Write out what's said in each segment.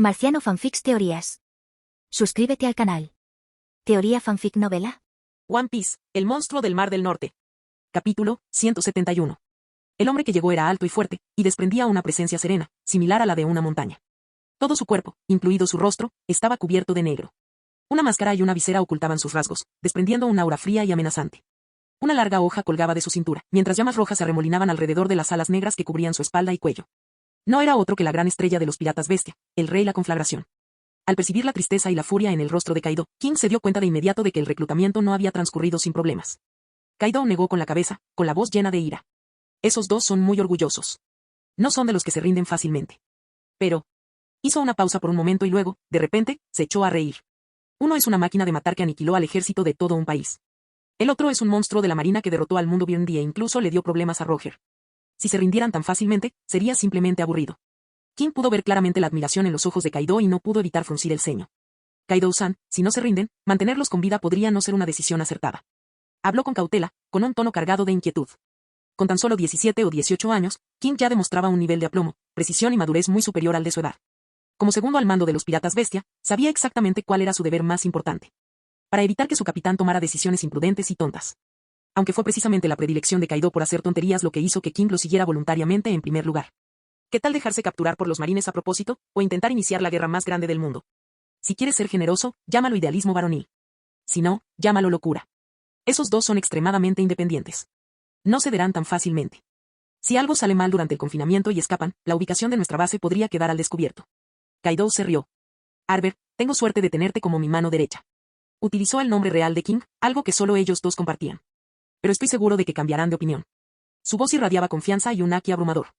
Marciano Fanfics Teorías. Suscríbete al canal. Teoría Fanfic Novela. One Piece, el monstruo del Mar del Norte. Capítulo 171. El hombre que llegó era alto y fuerte, y desprendía una presencia serena, similar a la de una montaña. Todo su cuerpo, incluido su rostro, estaba cubierto de negro. Una máscara y una visera ocultaban sus rasgos, desprendiendo un aura fría y amenazante. Una larga hoja colgaba de su cintura, mientras llamas rojas se arremolinaban alrededor de las alas negras que cubrían su espalda y cuello. No era otro que la gran estrella de los piratas bestia, el rey La Conflagración. Al percibir la tristeza y la furia en el rostro de Kaido, King se dio cuenta de inmediato de que el reclutamiento no había transcurrido sin problemas. Kaido negó con la cabeza, con la voz llena de ira. Esos dos son muy orgullosos. No son de los que se rinden fácilmente. Pero... hizo una pausa por un momento y luego, de repente, se echó a reír. Uno es una máquina de matar que aniquiló al ejército de todo un país. El otro es un monstruo de la marina que derrotó al mundo Byrne e incluso le dio problemas a Roger. Si se rindieran tan fácilmente, sería simplemente aburrido. King pudo ver claramente la admiración en los ojos de Kaido y no pudo evitar fruncir el ceño. Kaido-san, si no se rinden, mantenerlos con vida podría no ser una decisión acertada. Habló con cautela, con un tono cargado de inquietud. Con tan solo 17 o 18 años, King ya demostraba un nivel de aplomo, precisión y madurez muy superior al de su edad. Como segundo al mando de los piratas bestia, sabía exactamente cuál era su deber más importante. Para evitar que su capitán tomara decisiones imprudentes y tontas. Aunque fue precisamente la predilección de Kaido por hacer tonterías lo que hizo que King lo siguiera voluntariamente en primer lugar. ¿Qué tal dejarse capturar por los marines a propósito, o intentar iniciar la guerra más grande del mundo? Si quieres ser generoso, llámalo idealismo varonil. Si no, llámalo locura. Esos dos son extremadamente independientes. No cederán tan fácilmente. Si algo sale mal durante el confinamiento y escapan, la ubicación de nuestra base podría quedar al descubierto. Kaido se rió. Arbor, tengo suerte de tenerte como mi mano derecha. Utilizó el nombre real de King, algo que solo ellos dos compartían. Pero estoy seguro de que cambiarán de opinión. Su voz irradiaba confianza y un haki abrumador.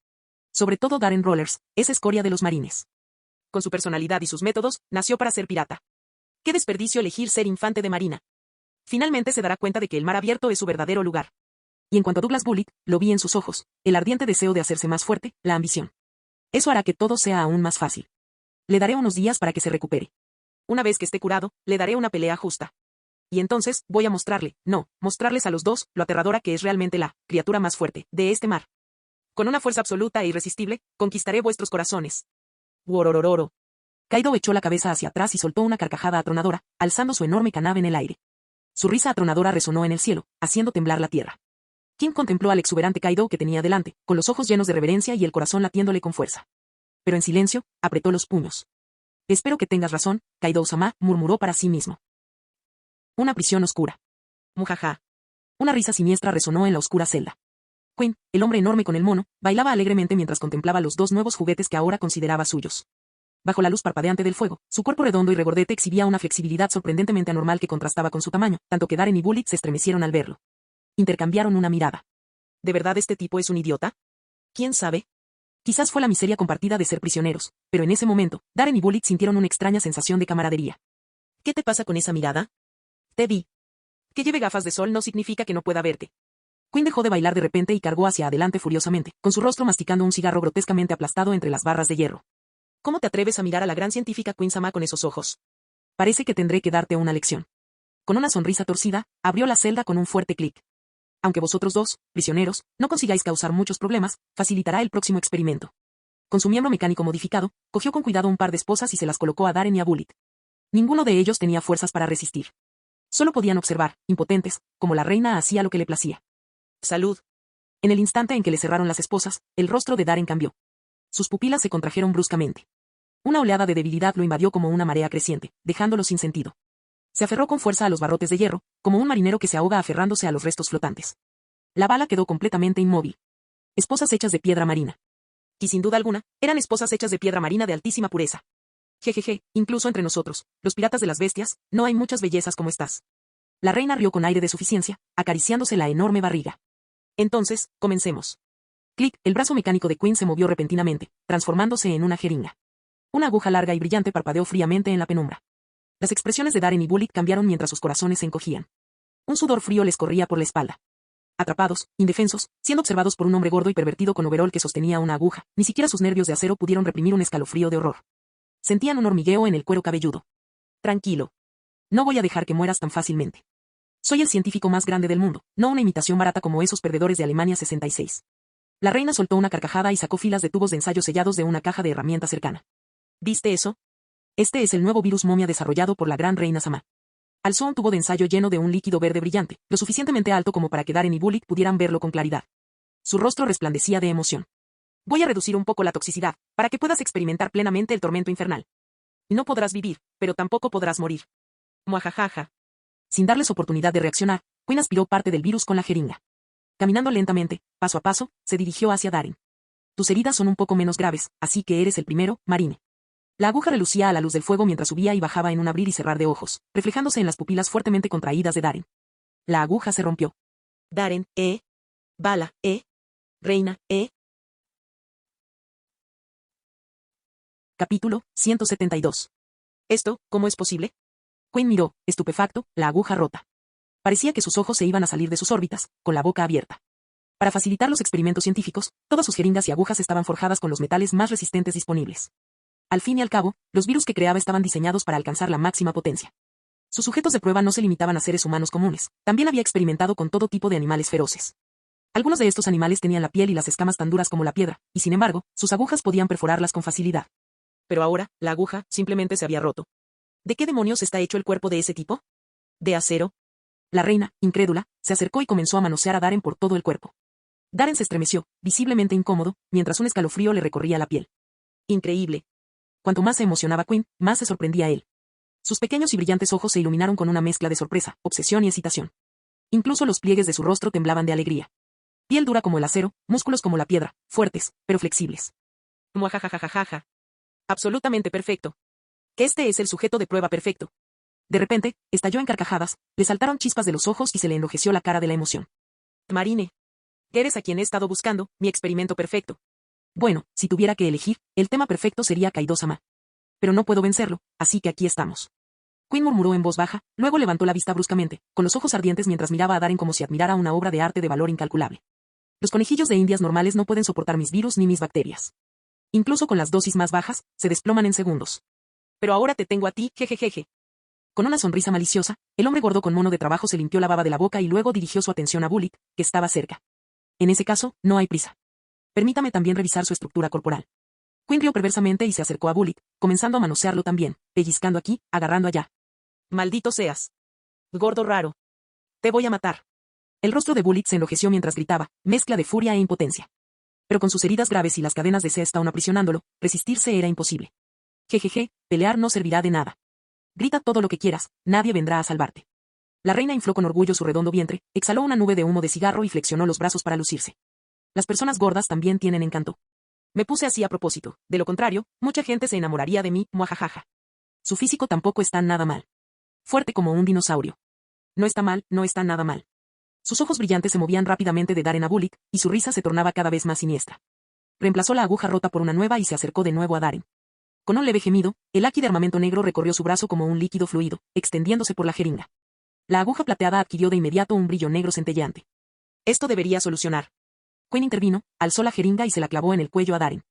Sobre todo Darren Rollers, es escoria de los marines. Con su personalidad y sus métodos, nació para ser pirata. Qué desperdicio elegir ser infante de marina. Finalmente se dará cuenta de que el mar abierto es su verdadero lugar. Y en cuanto a Douglas Bullitt, lo vi en sus ojos, el ardiente deseo de hacerse más fuerte, la ambición. Eso hará que todo sea aún más fácil. Le daré unos días para que se recupere. Una vez que esté curado, le daré una pelea justa. Y entonces, voy a mostrarles a los dos, lo aterradora que es realmente la criatura más fuerte de este mar. Con una fuerza absoluta e irresistible, conquistaré vuestros corazones. Wororororo. Kaido echó la cabeza hacia atrás y soltó una carcajada atronadora, alzando su enorme kaname en el aire. Su risa atronadora resonó en el cielo, haciendo temblar la tierra. King contempló al exuberante Kaido que tenía delante, con los ojos llenos de reverencia y el corazón latiéndole con fuerza. Pero en silencio, apretó los puños. Espero que tengas razón, Kaido-sama, murmuró para sí mismo. Una prisión oscura. Mujaja. Una risa siniestra resonó en la oscura celda. Quinn, el hombre enorme con el mono, bailaba alegremente mientras contemplaba los dos nuevos juguetes que ahora consideraba suyos. Bajo la luz parpadeante del fuego, su cuerpo redondo y regordete exhibía una flexibilidad sorprendentemente anormal que contrastaba con su tamaño, tanto que Darren y Bullitt se estremecieron al verlo. Intercambiaron una mirada. ¿De verdad este tipo es un idiota? ¿Quién sabe? Quizás fue la miseria compartida de ser prisioneros, pero en ese momento, Darren y Bullitt sintieron una extraña sensación de camaradería. ¿Qué te pasa con esa mirada? Te vi. Que lleve gafas de sol no significa que no pueda verte. Quinn dejó de bailar de repente y cargó hacia adelante furiosamente, con su rostro masticando un cigarro grotescamente aplastado entre las barras de hierro. ¿Cómo te atreves a mirar a la gran científica Quinn-sama con esos ojos? Parece que tendré que darte una lección. Con una sonrisa torcida, abrió la celda con un fuerte clic. Aunque vosotros dos, prisioneros, no consigáis causar muchos problemas, facilitará el próximo experimento. Con su miembro mecánico modificado, cogió con cuidado un par de esposas y se las colocó a Darren y a Bullitt. Ninguno de ellos tenía fuerzas para resistir. Solo podían observar, impotentes, como la reina hacía lo que le placía. Salud. En el instante en que le cerraron las esposas, el rostro de Darren cambió. Sus pupilas se contrajeron bruscamente. Una oleada de debilidad lo invadió como una marea creciente, dejándolo sin sentido. Se aferró con fuerza a los barrotes de hierro, como un marinero que se ahoga aferrándose a los restos flotantes. La bala quedó completamente inmóvil. Esposas hechas de piedra marina. Y sin duda alguna, eran esposas hechas de piedra marina de altísima pureza. Jejeje, incluso entre nosotros, los piratas de las bestias, no hay muchas bellezas como estas. La reina rió con aire de suficiencia, acariciándose la enorme barriga. Entonces, comencemos. Clic, el brazo mecánico de Quinn se movió repentinamente, transformándose en una jeringa. Una aguja larga y brillante parpadeó fríamente en la penumbra. Las expresiones de Darren y Bullitt cambiaron mientras sus corazones se encogían. Un sudor frío les corría por la espalda. Atrapados, indefensos, siendo observados por un hombre gordo y pervertido con overol que sostenía una aguja, ni siquiera sus nervios de acero pudieron reprimir un escalofrío de horror. Sentían un hormigueo en el cuero cabelludo. Tranquilo. No voy a dejar que mueras tan fácilmente. Soy el científico más grande del mundo, no una imitación barata como esos perdedores de Alemania 66. La reina soltó una carcajada y sacó filas de tubos de ensayo sellados de una caja de herramientas cercana. ¿Viste eso? Este es el nuevo virus momia desarrollado por la gran reina Sama. Alzó un tubo de ensayo lleno de un líquido verde brillante, lo suficientemente alto como para que Darren y Bullock pudieran verlo con claridad. Su rostro resplandecía de emoción. Voy a reducir un poco la toxicidad, para que puedas experimentar plenamente el tormento infernal. No podrás vivir, pero tampoco podrás morir. Muajajaja. Sin darles oportunidad de reaccionar, Quinn aspiró parte del virus con la jeringa. Caminando lentamente, paso a paso, se dirigió hacia Darren. Tus heridas son un poco menos graves, así que eres el primero, Marine. La aguja relucía a la luz del fuego mientras subía y bajaba en un abrir y cerrar de ojos, reflejándose en las pupilas fuertemente contraídas de Darren. La aguja se rompió. Darren, Bala, Reina, Capítulo 172. ¿Esto, cómo es posible? Quinn miró, estupefacto, la aguja rota. Parecía que sus ojos se iban a salir de sus órbitas, con la boca abierta. Para facilitar los experimentos científicos, todas sus jeringas y agujas estaban forjadas con los metales más resistentes disponibles. Al fin y al cabo, los virus que creaba estaban diseñados para alcanzar la máxima potencia. Sus sujetos de prueba no se limitaban a seres humanos comunes, también había experimentado con todo tipo de animales feroces. Algunos de estos animales tenían la piel y las escamas tan duras como la piedra, y sin embargo, sus agujas podían perforarlas con facilidad. Pero ahora, la aguja simplemente se había roto. ¿De qué demonios está hecho el cuerpo de ese tipo? ¿De acero? La reina, incrédula, se acercó y comenzó a manosear a Darren por todo el cuerpo. Darren se estremeció, visiblemente incómodo, mientras un escalofrío le recorría la piel. Increíble. Cuanto más se emocionaba Quinn, más se sorprendía él. Sus pequeños y brillantes ojos se iluminaron con una mezcla de sorpresa, obsesión y excitación. Incluso los pliegues de su rostro temblaban de alegría. Piel dura como el acero, músculos como la piedra, fuertes, pero flexibles. Muajajajajaja. Absolutamente perfecto. Que este es el sujeto de prueba perfecto. De repente, estalló en carcajadas, le saltaron chispas de los ojos y se le enrojeció la cara de la emoción. Marine. Eres a quien he estado buscando, mi experimento perfecto. Bueno, si tuviera que elegir, el tema perfecto sería Kaido-sama. Pero no puedo vencerlo, así que aquí estamos. Quinn murmuró en voz baja, luego levantó la vista bruscamente, con los ojos ardientes mientras miraba a Darren como si admirara una obra de arte de valor incalculable. Los conejillos de indias normales no pueden soportar mis virus ni mis bacterias. Incluso con las dosis más bajas, se desploman en segundos. Pero ahora te tengo a ti, jejejeje. Con una sonrisa maliciosa, el hombre gordo con mono de trabajo se limpió la baba de la boca y luego dirigió su atención a Bullock, que estaba cerca. En ese caso, no hay prisa. Permítame también revisar su estructura corporal. Quinn rió perversamente y se acercó a Bullock, comenzando a manosearlo también, pellizcando aquí, agarrando allá. Maldito seas. Gordo raro. Te voy a matar. El rostro de Bullock se enrojeció mientras gritaba, mezcla de furia e impotencia. Pero con sus heridas graves y las cadenas de cesta aún aprisionándolo, resistirse era imposible. Jejeje, pelear no servirá de nada. Grita todo lo que quieras, nadie vendrá a salvarte. La reina infló con orgullo su redondo vientre, exhaló una nube de humo de cigarro y flexionó los brazos para lucirse. Las personas gordas también tienen encanto. Me puse así a propósito, de lo contrario, mucha gente se enamoraría de mí, muajajaja. Su físico tampoco está nada mal. Fuerte como un dinosaurio. No está mal, no está nada mal. Sus ojos brillantes se movían rápidamente de Darren a Bullock, y su risa se tornaba cada vez más siniestra. Reemplazó la aguja rota por una nueva y se acercó de nuevo a Darren. Con un leve gemido, el haki de armamento negro recorrió su brazo como un líquido fluido, extendiéndose por la jeringa. La aguja plateada adquirió de inmediato un brillo negro centelleante. Esto debería solucionar. Quinn intervino, alzó la jeringa y se la clavó en el cuello a Darren.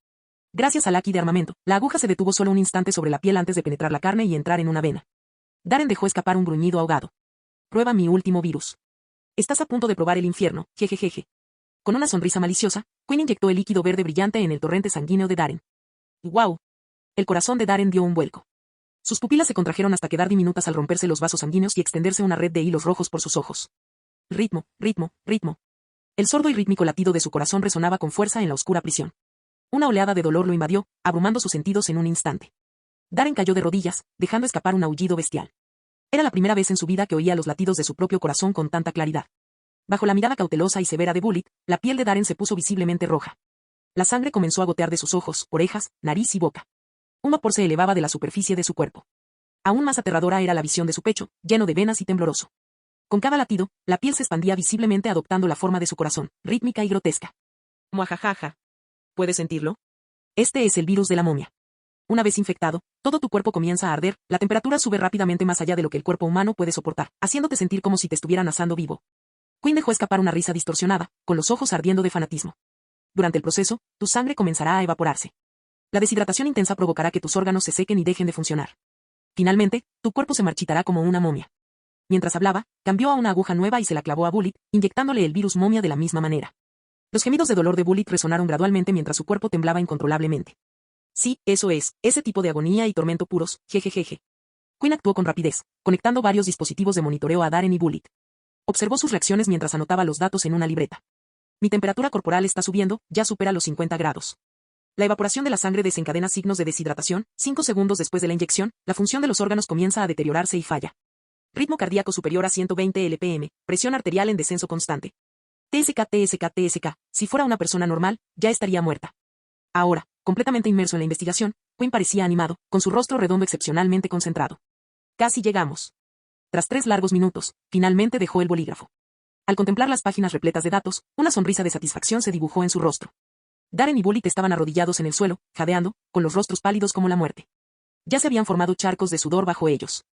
Gracias al haki de armamento, la aguja se detuvo solo un instante sobre la piel antes de penetrar la carne y entrar en una vena. Darren dejó escapar un gruñido ahogado. Prueba mi último virus. Estás a punto de probar el infierno, jejejeje. Con una sonrisa maliciosa, Quinn inyectó el líquido verde brillante en el torrente sanguíneo de Darren. ¡Guau! El corazón de Darren dio un vuelco. Sus pupilas se contrajeron hasta quedar diminutas al romperse los vasos sanguíneos y extenderse una red de hilos rojos por sus ojos. Ritmo, ritmo, ritmo. El sordo y rítmico latido de su corazón resonaba con fuerza en la oscura prisión. Una oleada de dolor lo invadió, abrumando sus sentidos en un instante. Darren cayó de rodillas, dejando escapar un aullido bestial. Era la primera vez en su vida que oía los latidos de su propio corazón con tanta claridad. Bajo la mirada cautelosa y severa de Bullock, la piel de Darren se puso visiblemente roja. La sangre comenzó a gotear de sus ojos, orejas, nariz y boca. Un vapor se elevaba de la superficie de su cuerpo. Aún más aterradora era la visión de su pecho, lleno de venas y tembloroso. Con cada latido, la piel se expandía visiblemente adoptando la forma de su corazón, rítmica y grotesca. Muajajaja. ¿Puedes sentirlo? Este es el virus de la momia. Una vez infectado, todo tu cuerpo comienza a arder, la temperatura sube rápidamente más allá de lo que el cuerpo humano puede soportar, haciéndote sentir como si te estuvieran asando vivo. Quinn dejó escapar una risa distorsionada, con los ojos ardiendo de fanatismo. Durante el proceso, tu sangre comenzará a evaporarse. La deshidratación intensa provocará que tus órganos se sequen y dejen de funcionar. Finalmente, tu cuerpo se marchitará como una momia. Mientras hablaba, cambió a una aguja nueva y se la clavó a Bullock, inyectándole el virus momia de la misma manera. Los gemidos de dolor de Bullock resonaron gradualmente mientras su cuerpo temblaba incontrolablemente. Sí, eso es, ese tipo de agonía y tormento puros, jejejeje. Quinn actuó con rapidez, conectando varios dispositivos de monitoreo a Darren y Bullitt. Observó sus reacciones mientras anotaba los datos en una libreta. Mi temperatura corporal está subiendo, ya supera los 50 grados. La evaporación de la sangre desencadena signos de deshidratación, 5 segundos después de la inyección, la función de los órganos comienza a deteriorarse y falla. Ritmo cardíaco superior a 120 LPM, presión arterial en descenso constante. TSK, si fuera una persona normal, ya estaría muerta. Ahora, completamente inmerso en la investigación, Quinn parecía animado, con su rostro redondo excepcionalmente concentrado. Casi llegamos. Tras 3 largos minutos, finalmente dejó el bolígrafo. Al contemplar las páginas repletas de datos, una sonrisa de satisfacción se dibujó en su rostro. Darren y Bullitt estaban arrodillados en el suelo, jadeando, con los rostros pálidos como la muerte. Ya se habían formado charcos de sudor bajo ellos.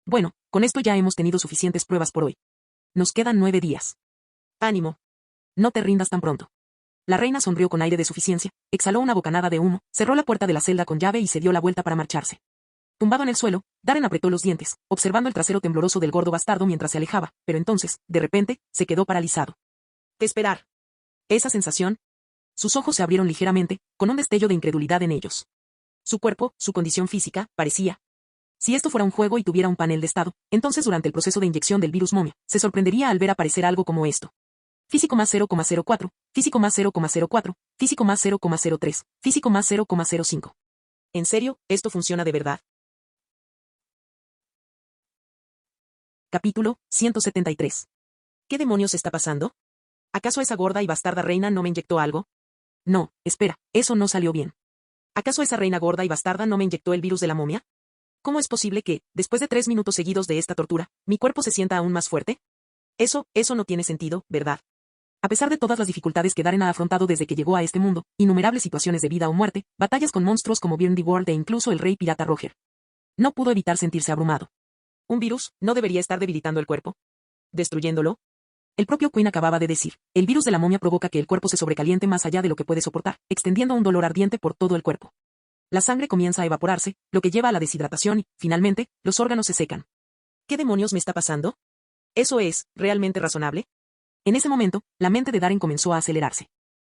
Bueno, con esto ya hemos tenido suficientes pruebas por hoy. Nos quedan 9 días. Ánimo. No te rindas tan pronto. La reina sonrió con aire de suficiencia, exhaló una bocanada de humo, cerró la puerta de la celda con llave y se dio la vuelta para marcharse. Tumbado en el suelo, Darren apretó los dientes, observando el trasero tembloroso del gordo bastardo mientras se alejaba, pero entonces, de repente, se quedó paralizado. Esperar. Esa sensación. Sus ojos se abrieron ligeramente, con un destello de incredulidad en ellos. Su cuerpo, su condición física, parecía. Si esto fuera un juego y tuviera un panel de estado, entonces durante el proceso de inyección del virus momia, se sorprendería al ver aparecer algo como esto. Físico más 0,04, físico más 0,04, físico más 0,03, físico más 0,05. ¿En serio, esto funciona de verdad? Capítulo 173. ¿Qué demonios está pasando? ¿Acaso esa gorda y bastarda reina no me inyectó algo? No, espera, eso no salió bien. ¿Acaso esa reina gorda y bastarda no me inyectó el virus de la momia? ¿Cómo es posible que, después de 3 minutos seguidos de esta tortura, mi cuerpo se sienta aún más fuerte? Eso no tiene sentido, ¿verdad? A pesar de todas las dificultades que Darren ha afrontado desde que llegó a este mundo, innumerables situaciones de vida o muerte, batallas con monstruos como Bjorn the World e incluso el rey pirata Roger, no pudo evitar sentirse abrumado. ¿Un virus no debería estar debilitando el cuerpo? ¿Destruyéndolo? El propio Quinn acababa de decir, el virus de la momia provoca que el cuerpo se sobrecaliente más allá de lo que puede soportar, extendiendo un dolor ardiente por todo el cuerpo. La sangre comienza a evaporarse, lo que lleva a la deshidratación y, finalmente, los órganos se secan. ¿Qué demonios me está pasando? ¿Eso es realmente razonable? En ese momento, la mente de Darren comenzó a acelerarse.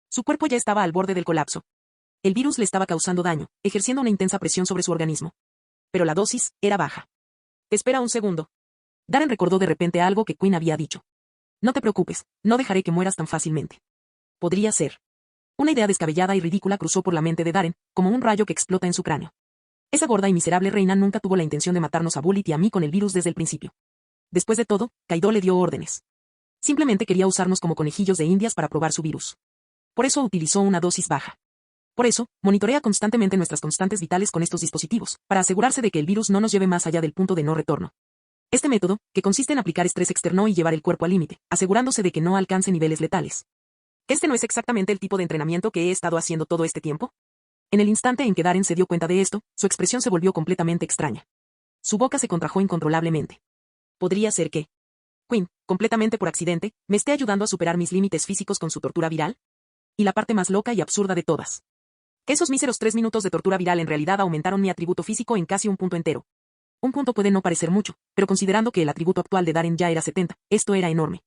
Su cuerpo ya estaba al borde del colapso. El virus le estaba causando daño, ejerciendo una intensa presión sobre su organismo. Pero la dosis era baja. Espera un segundo. Darren recordó de repente algo que Quinn había dicho. No te preocupes, no dejaré que mueras tan fácilmente. Podría ser. Una idea descabellada y ridícula cruzó por la mente de Darren, como un rayo que explota en su cráneo. Esa gorda y miserable reina nunca tuvo la intención de matarnos a Bullitt y a mí con el virus desde el principio. Después de todo, Kaido le dio órdenes. Simplemente quería usarnos como conejillos de indias para probar su virus. Por eso utilizó una dosis baja. Por eso, monitorea constantemente nuestras constantes vitales con estos dispositivos, para asegurarse de que el virus no nos lleve más allá del punto de no retorno. Este método, que consiste en aplicar estrés externo y llevar el cuerpo al límite, asegurándose de que no alcance niveles letales. ¿Este no es exactamente el tipo de entrenamiento que he estado haciendo todo este tiempo? En el instante en que Darren se dio cuenta de esto, su expresión se volvió completamente extraña. Su boca se contrajo incontrolablemente. ¿Podría ser que Quinn, completamente por accidente, me esté ayudando a superar mis límites físicos con su tortura viral? Y la parte más loca y absurda de todas. Esos míseros 3 minutos de tortura viral en realidad aumentaron mi atributo físico en casi un punto entero. Un punto puede no parecer mucho, pero considerando que el atributo actual de Darren ya era 70, esto era enorme.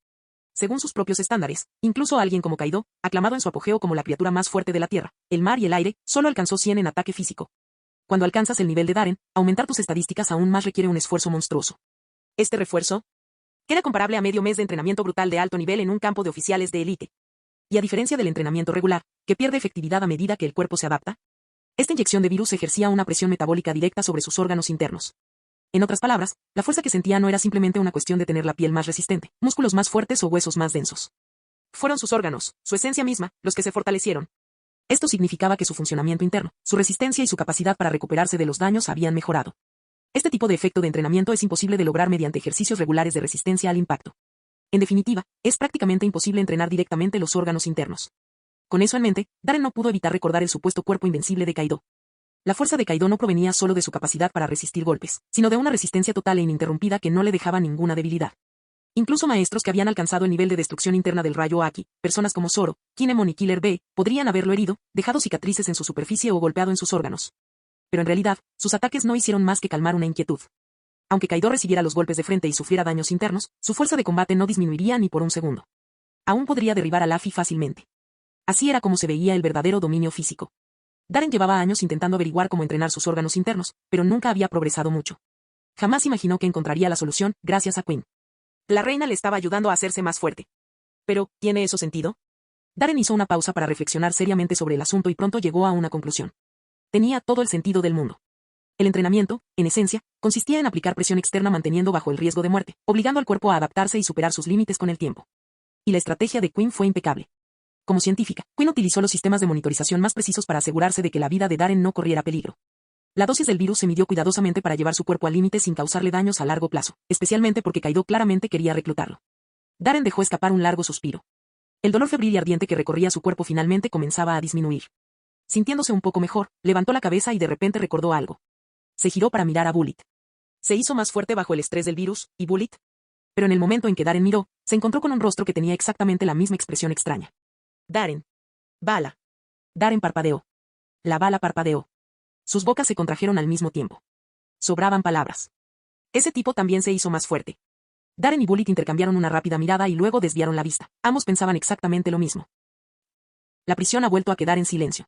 Según sus propios estándares, incluso alguien como Kaido, aclamado en su apogeo como la criatura más fuerte de la tierra, el mar y el aire, solo alcanzó 100 en ataque físico. Cuando alcanzas el nivel de Darren, aumentar tus estadísticas aún más requiere un esfuerzo monstruoso. Este refuerzo era comparable a medio mes de entrenamiento brutal de alto nivel en un campo de oficiales de élite. Y a diferencia del entrenamiento regular, que pierde efectividad a medida que el cuerpo se adapta, esta inyección de virus ejercía una presión metabólica directa sobre sus órganos internos. En otras palabras, la fuerza que sentía no era simplemente una cuestión de tener la piel más resistente, músculos más fuertes o huesos más densos. Fueron sus órganos, su esencia misma, los que se fortalecieron. Esto significaba que su funcionamiento interno, su resistencia y su capacidad para recuperarse de los daños habían mejorado. Este tipo de efecto de entrenamiento es imposible de lograr mediante ejercicios regulares de resistencia al impacto. En definitiva, es prácticamente imposible entrenar directamente los órganos internos. Con eso en mente, Darren no pudo evitar recordar el supuesto cuerpo invencible de Kaido. La fuerza de Kaido no provenía solo de su capacidad para resistir golpes, sino de una resistencia total e ininterrumpida que no le dejaba ninguna debilidad. Incluso maestros que habían alcanzado el nivel de destrucción interna del rayo Aki, personas como Zoro, Kinemon y Killer Bee, podrían haberlo herido, dejado cicatrices en su superficie o golpeado en sus órganos. Pero en realidad, sus ataques no hicieron más que calmar una inquietud. Aunque Kaido recibiera los golpes de frente y sufriera daños internos, su fuerza de combate no disminuiría ni por un segundo. Aún podría derribar a Luffy fácilmente. Así era como se veía el verdadero dominio físico. Darren llevaba años intentando averiguar cómo entrenar sus órganos internos, pero nunca había progresado mucho. Jamás imaginó que encontraría la solución gracias a Quinn. La reina le estaba ayudando a hacerse más fuerte. Pero, ¿tiene eso sentido? Darren hizo una pausa para reflexionar seriamente sobre el asunto y pronto llegó a una conclusión. Tenía todo el sentido del mundo. El entrenamiento, en esencia, consistía en aplicar presión externa manteniendo bajo el riesgo de muerte, obligando al cuerpo a adaptarse y superar sus límites con el tiempo. Y la estrategia de Quinn fue impecable. Como científica, Quinn utilizó los sistemas de monitorización más precisos para asegurarse de que la vida de Darren no corriera peligro. La dosis del virus se midió cuidadosamente para llevar su cuerpo al límite sin causarle daños a largo plazo, especialmente porque Kaido claramente quería reclutarlo. Darren dejó escapar un largo suspiro. El dolor febril y ardiente que recorría su cuerpo finalmente comenzaba a disminuir. Sintiéndose un poco mejor, levantó la cabeza y de repente recordó algo. Se giró para mirar a Bullet. Se hizo más fuerte bajo el estrés del virus, ¿y Bullet? Pero en el momento en que Darren miró, se encontró con un rostro que tenía exactamente la misma expresión extraña. Darren. Bala. Darren parpadeó. La bala parpadeó. Sus bocas se contrajeron al mismo tiempo. Sobraban palabras. Ese tipo también se hizo más fuerte. Darren y Bullet intercambiaron una rápida mirada y luego desviaron la vista. Ambos pensaban exactamente lo mismo. La prisión ha vuelto a quedar en silencio.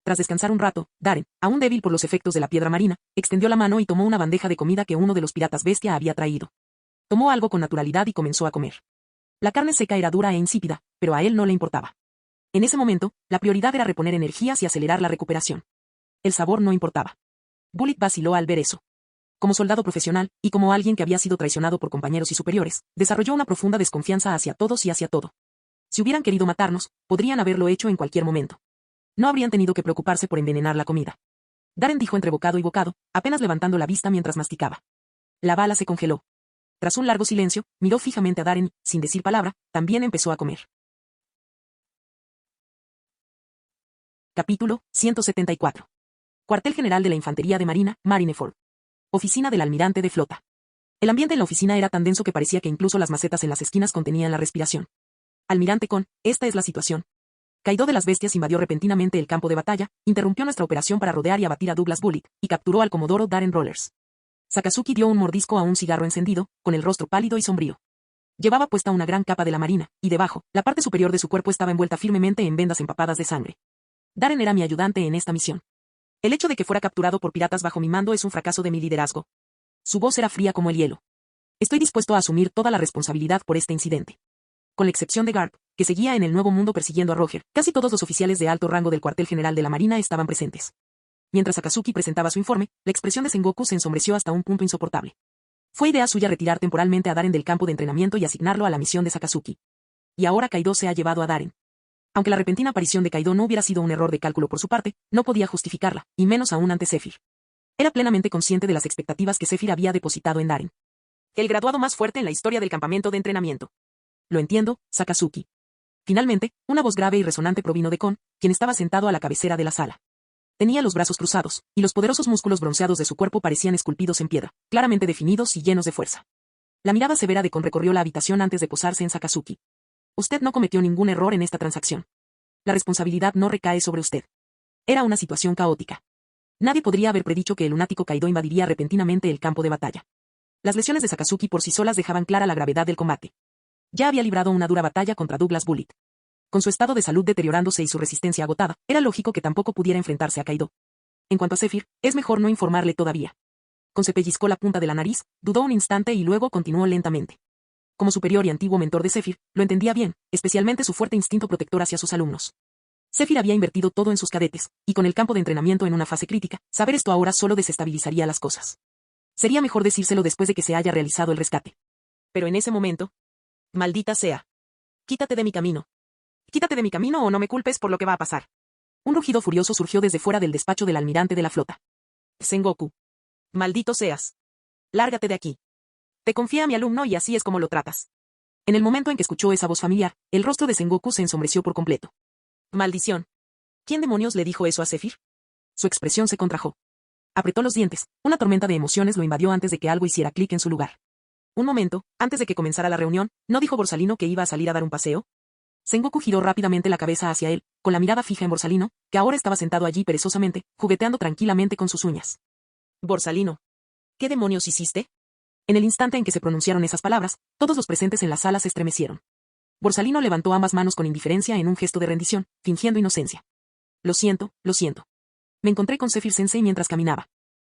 Tras descansar un rato, Darren, aún débil por los efectos de la piedra marina, extendió la mano y tomó una bandeja de comida que uno de los piratas bestia había traído. Tomó algo con naturalidad y comenzó a comer. La carne seca era dura e insípida, pero a él no le importaba. En ese momento, la prioridad era reponer energías y acelerar la recuperación. El sabor no importaba. Bullet vaciló al ver eso. Como soldado profesional, y como alguien que había sido traicionado por compañeros y superiores, desarrolló una profunda desconfianza hacia todos y hacia todo. Si hubieran querido matarnos, podrían haberlo hecho en cualquier momento. No habrían tenido que preocuparse por envenenar la comida. Darren dijo entre bocado y bocado, apenas levantando la vista mientras masticaba. La bala se congeló. Tras un largo silencio, miró fijamente a Darren y, sin decir palabra, también empezó a comer. Capítulo 174. Cuartel General de la Infantería de Marina, Marineford. Oficina del Almirante de Flota. El ambiente en la oficina era tan denso que parecía que incluso las macetas en las esquinas contenían la respiración. Almirante Con, esta es la situación. Kaido de las Bestias invadió repentinamente el campo de batalla, interrumpió nuestra operación para rodear y abatir a Douglas Bullet, y capturó al comodoro Darren Rollers. Sakazuki dio un mordisco a un cigarro encendido, con el rostro pálido y sombrío. Llevaba puesta una gran capa de la marina, y debajo, la parte superior de su cuerpo estaba envuelta firmemente en vendas empapadas de sangre. Darren era mi ayudante en esta misión. El hecho de que fuera capturado por piratas bajo mi mando es un fracaso de mi liderazgo. Su voz era fría como el hielo. Estoy dispuesto a asumir toda la responsabilidad por este incidente. Con la excepción de Garp, que seguía en el Nuevo Mundo persiguiendo a Roger, casi todos los oficiales de alto rango del cuartel general de la Marina estaban presentes. Mientras Akazuki presentaba su informe, la expresión de Sengoku se ensombreció hasta un punto insoportable. Fue idea suya retirar temporalmente a Darren del campo de entrenamiento y asignarlo a la misión de Sakazuki. Y ahora Kaido se ha llevado a Darren. Aunque la repentina aparición de Kaido no hubiera sido un error de cálculo por su parte, no podía justificarla, y menos aún ante Zephyr. Era plenamente consciente de las expectativas que Zephyr había depositado en Darren. El graduado más fuerte en la historia del campamento de entrenamiento. Lo entiendo, Sakazuki. Finalmente, una voz grave y resonante provino de Kon, quien estaba sentado a la cabecera de la sala. Tenía los brazos cruzados, y los poderosos músculos bronceados de su cuerpo parecían esculpidos en piedra, claramente definidos y llenos de fuerza. La mirada severa de Kon recorrió la habitación antes de posarse en Sakazuki. Usted no cometió ningún error en esta transacción. La responsabilidad no recae sobre usted. Era una situación caótica. Nadie podría haber predicho que el lunático Kaido invadiría repentinamente el campo de batalla. Las lesiones de Sakazuki por sí solas dejaban clara la gravedad del combate. Ya había librado una dura batalla contra Douglas Bullet. Con su estado de salud deteriorándose y su resistencia agotada, era lógico que tampoco pudiera enfrentarse a Kaido. En cuanto a Zephyr, es mejor no informarle todavía. Kon se pellizcó la punta de la nariz, dudó un instante y luego continuó lentamente. Como superior y antiguo mentor de Zephyr, lo entendía bien, especialmente su fuerte instinto protector hacia sus alumnos. Zephyr había invertido todo en sus cadetes, y con el campo de entrenamiento en una fase crítica, saber esto ahora solo desestabilizaría las cosas. Sería mejor decírselo después de que se haya realizado el rescate. Pero en ese momento... Maldita sea. Quítate de mi camino. Quítate de mi camino o no me culpes por lo que va a pasar. Un rugido furioso surgió desde fuera del despacho del almirante de la flota. Sengoku. Maldito seas. Lárgate de aquí. Te confía a mi alumno y así es como lo tratas. En el momento en que escuchó esa voz familiar, el rostro de Sengoku se ensombreció por completo. Maldición. ¿Quién demonios le dijo eso a Zephyr? Su expresión se contrajo. Apretó los dientes, una tormenta de emociones lo invadió antes de que algo hiciera clic en su lugar. Un momento, antes de que comenzara la reunión, ¿no dijo Borsalino que iba a salir a dar un paseo? Sengoku giró rápidamente la cabeza hacia él, con la mirada fija en Borsalino, que ahora estaba sentado allí perezosamente, jugueteando tranquilamente con sus uñas. Borsalino. ¿Qué demonios hiciste? En el instante en que se pronunciaron esas palabras, todos los presentes en la sala se estremecieron. Borsalino levantó ambas manos con indiferencia en un gesto de rendición, fingiendo inocencia. Lo siento, lo siento. Me encontré con Zephyr Sensei mientras caminaba.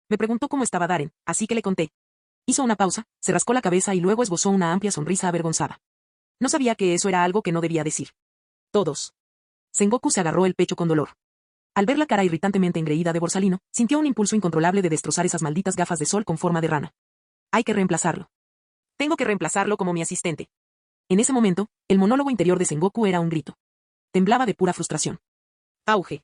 Me preguntó cómo estaba Darren, así que le conté. Hizo una pausa, se rascó la cabeza y luego esbozó una amplia sonrisa avergonzada. No sabía que eso era algo que no debía decir. Todos. Sengoku se agarró el pecho con dolor. Al ver la cara irritantemente engreída de Borsalino, sintió un impulso incontrolable de destrozar esas malditas gafas de sol con forma de rana. Hay que reemplazarlo. Tengo que reemplazarlo como mi asistente. En ese momento, el monólogo interior de Sengoku era un grito. Temblaba de pura frustración. Auge.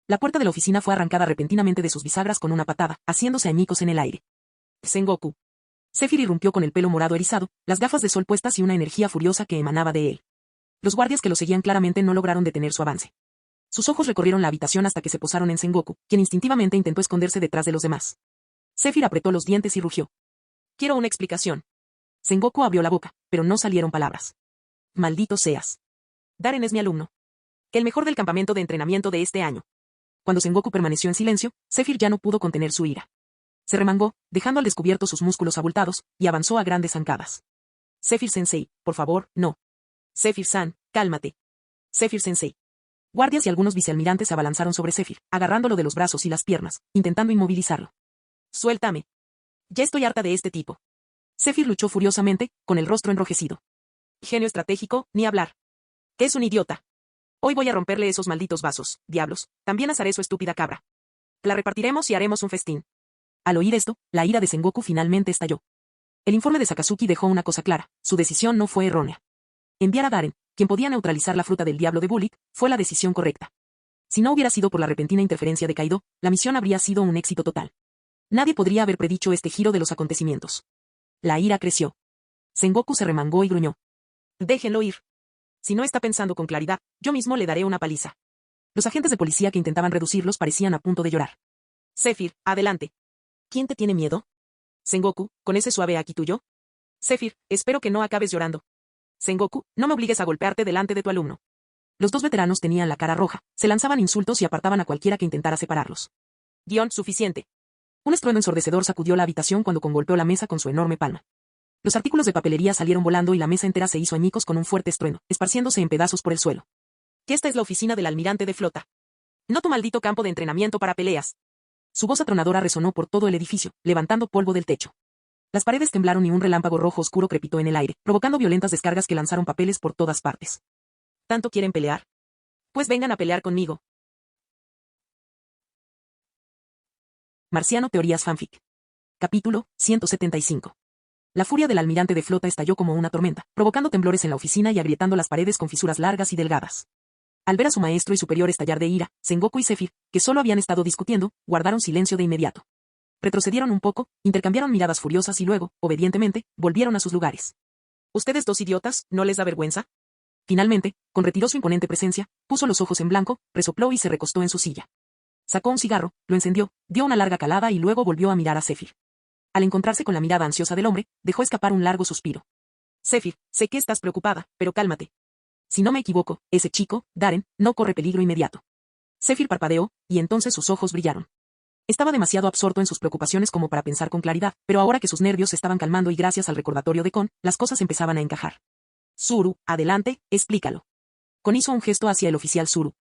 La puerta de la oficina fue arrancada repentinamente de sus bisagras con una patada, haciéndose añicos en el aire. Sengoku. Zephyr irrumpió con el pelo morado erizado, las gafas de sol puestas y una energía furiosa que emanaba de él. Los guardias que lo seguían claramente no lograron detener su avance. Sus ojos recorrieron la habitación hasta que se posaron en Sengoku, quien instintivamente intentó esconderse detrás de los demás. Zephyr apretó los dientes y rugió. Quiero una explicación. Sengoku abrió la boca, pero no salieron palabras. Maldito seas. Darren es mi alumno. El mejor del campamento de entrenamiento de este año. Cuando Sengoku permaneció en silencio, Zephyr ya no pudo contener su ira. Se remangó, dejando al descubierto sus músculos abultados, y avanzó a grandes zancadas. Zephyr Sensei, por favor, no. Zephyr-san, cálmate. Zephyr Sensei. Guardias y algunos vicealmirantes se abalanzaron sobre Zephyr, agarrándolo de los brazos y las piernas, intentando inmovilizarlo. Suéltame. Ya estoy harta de este tipo. Zephyr luchó furiosamente, con el rostro enrojecido. Genio estratégico, ni hablar. Es un idiota. Hoy voy a romperle esos malditos vasos, diablos, también asaré su estúpida cabra. La repartiremos y haremos un festín. Al oír esto, la ira de Sengoku finalmente estalló. El informe de Sakazuki dejó una cosa clara, su decisión no fue errónea. Enviar a Darren, quien podía neutralizar la fruta del diablo de Bullet, fue la decisión correcta. Si no hubiera sido por la repentina interferencia de Kaido, la misión habría sido un éxito total. Nadie podría haber predicho este giro de los acontecimientos. La ira creció. Sengoku se remangó y gruñó. Déjenlo ir. Si no está pensando con claridad, yo mismo le daré una paliza. Los agentes de policía que intentaban reducirlos parecían a punto de llorar. Zephyr, adelante. ¿Quién te tiene miedo? Sengoku, con ese suave aquí tuyo. Zephyr, espero que no acabes llorando. Sengoku, no me obligues a golpearte delante de tu alumno. Los dos veteranos tenían la cara roja, se lanzaban insultos y apartaban a cualquiera que intentara separarlos. Suficiente. Un estruendo ensordecedor sacudió la habitación cuando golpeó la mesa con su enorme palma. Los artículos de papelería salieron volando y la mesa entera se hizo añicos con un fuerte estruendo, esparciéndose en pedazos por el suelo. Que esta es la oficina del almirante de flota. No tu maldito campo de entrenamiento para peleas. Su voz atronadora resonó por todo el edificio, levantando polvo del techo. Las paredes temblaron y un relámpago rojo oscuro crepitó en el aire, provocando violentas descargas que lanzaron papeles por todas partes. ¿Tanto quieren pelear? Pues vengan a pelear conmigo. Marciano Teorías Fanfic. Capítulo 175. La furia del almirante de flota estalló como una tormenta, provocando temblores en la oficina y agrietando las paredes con fisuras largas y delgadas. Al ver a su maestro y superior estallar de ira, Sengoku y Zephyr, que solo habían estado discutiendo, guardaron silencio de inmediato. Retrocedieron un poco, intercambiaron miradas furiosas y luego, obedientemente, volvieron a sus lugares. ¿Ustedes dos idiotas, no les da vergüenza? Finalmente, con retiró su imponente presencia, puso los ojos en blanco, resopló y se recostó en su silla. Sacó un cigarro, lo encendió, dio una larga calada y luego volvió a mirar a Zephyr. Al encontrarse con la mirada ansiosa del hombre, dejó escapar un largo suspiro. Zephyr, sé que estás preocupada, pero cálmate. Si no me equivoco, ese chico, Darren, no corre peligro inmediato. Zephyr parpadeó, y entonces sus ojos brillaron. Estaba demasiado absorto en sus preocupaciones como para pensar con claridad, pero ahora que sus nervios se estaban calmando y gracias al recordatorio de Kon, las cosas empezaban a encajar. Zuru, adelante, explícalo. Kon hizo un gesto hacia el oficial Zuru.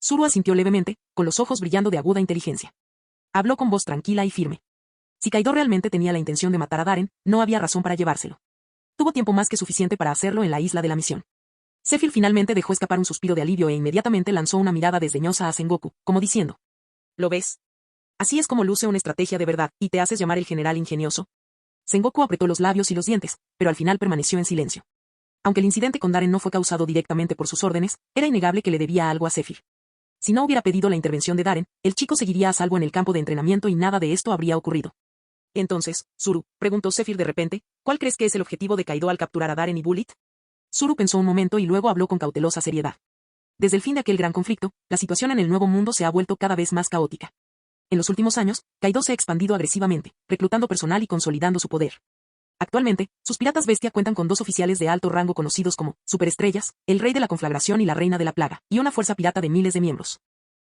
Zuru asintió levemente, con los ojos brillando de aguda inteligencia. Habló con voz tranquila y firme. Si Kaido realmente tenía la intención de matar a Darren, no había razón para llevárselo. Tuvo tiempo más que suficiente para hacerlo en la isla de la misión. Zephyr finalmente dejó escapar un suspiro de alivio e inmediatamente lanzó una mirada desdeñosa a Sengoku, como diciendo. ¿Lo ves? Así es como luce una estrategia de verdad, y te haces llamar el general ingenioso. Sengoku apretó los labios y los dientes, pero al final permaneció en silencio. Aunque el incidente con Darren no fue causado directamente por sus órdenes, era innegable que le debía algo a Zephyr. Si no hubiera pedido la intervención de Darren, el chico seguiría a salvo en el campo de entrenamiento y nada de esto habría ocurrido. Entonces, Zuru, preguntó Zephyr de repente, ¿cuál crees que es el objetivo de Kaido al capturar a Darren y Bullet? Zuru pensó un momento y luego habló con cautelosa seriedad. Desde el fin de aquel gran conflicto, la situación en el Nuevo Mundo se ha vuelto cada vez más caótica. En los últimos años, Kaido se ha expandido agresivamente, reclutando personal y consolidando su poder. Actualmente, sus piratas bestia cuentan con 2 oficiales de alto rango conocidos como superestrellas, el rey de la conflagración y la reina de la plaga, y una fuerza pirata de miles de miembros.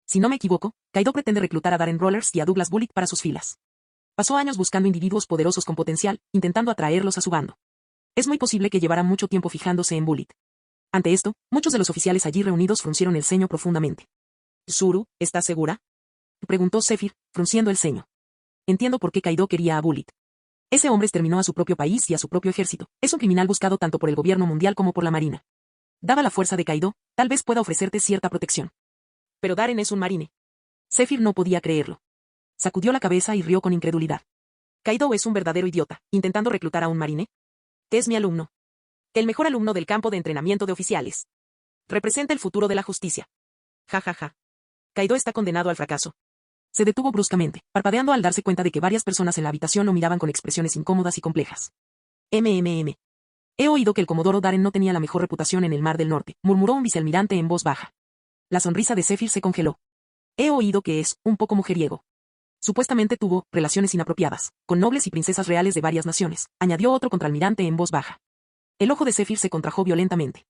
Si no me equivoco, Kaido pretende reclutar a Darren Rollers y a Douglas Bullet para sus filas. Pasó años buscando individuos poderosos con potencial, intentando atraerlos a su bando. Es muy posible que llevara mucho tiempo fijándose en Bullet. Ante esto, muchos de los oficiales allí reunidos fruncieron el ceño profundamente. Zuru, ¿estás segura? Preguntó Zephyr, frunciendo el ceño. Entiendo por qué Kaido quería a Bullet. Ese hombre exterminó a su propio país y a su propio ejército. Es un criminal buscado tanto por el gobierno mundial como por la marina. Dada la fuerza de Kaido, tal vez pueda ofrecerte cierta protección. Pero Darren es un marine. Zephyr no podía creerlo. Sacudió la cabeza y rió con incredulidad. Kaido es un verdadero idiota, intentando reclutar a un marine. Es mi alumno. El mejor alumno del campo de entrenamiento de oficiales. Representa el futuro de la justicia. Ja ja ja. Kaido está condenado al fracaso. Se detuvo bruscamente, parpadeando al darse cuenta de que varias personas en la habitación lo miraban con expresiones incómodas y complejas. He oído que el comodoro Darren no tenía la mejor reputación en el Mar del Norte, murmuró un vicealmirante en voz baja. La sonrisa de Zephyr se congeló. He oído que es un poco mujeriego. Supuestamente tuvo relaciones inapropiadas, con nobles y princesas reales de varias naciones, añadió otro contraalmirante en voz baja. El ojo de Zephyr se contrajo violentamente.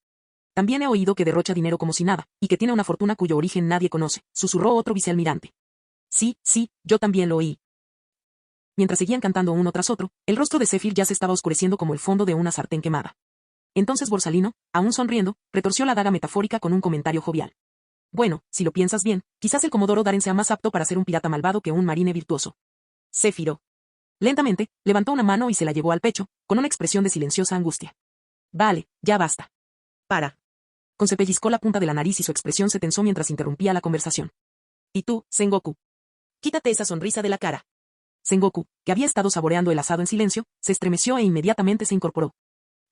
También he oído que derrocha dinero como si nada, y que tiene una fortuna cuyo origen nadie conoce, susurró otro vicealmirante. Sí, yo también lo oí. Mientras seguían cantando uno tras otro, el rostro de Zephyr ya se estaba oscureciendo como el fondo de una sartén quemada. Entonces Borsalino, aún sonriendo, retorció la daga metafórica con un comentario jovial. Bueno, si lo piensas bien, quizás el comodoro Darren sea más apto para ser un pirata malvado que un marine virtuoso. Zephyr. Lentamente, levantó una mano y se la llevó al pecho, con una expresión de silenciosa angustia. Vale, ya basta. Para. Se pellizcó la punta de la nariz y su expresión se tensó mientras interrumpía la conversación. ¿Y tú, Sengoku? Quítate esa sonrisa de la cara. Sengoku, que había estado saboreando el asado en silencio, se estremeció e inmediatamente se incorporó.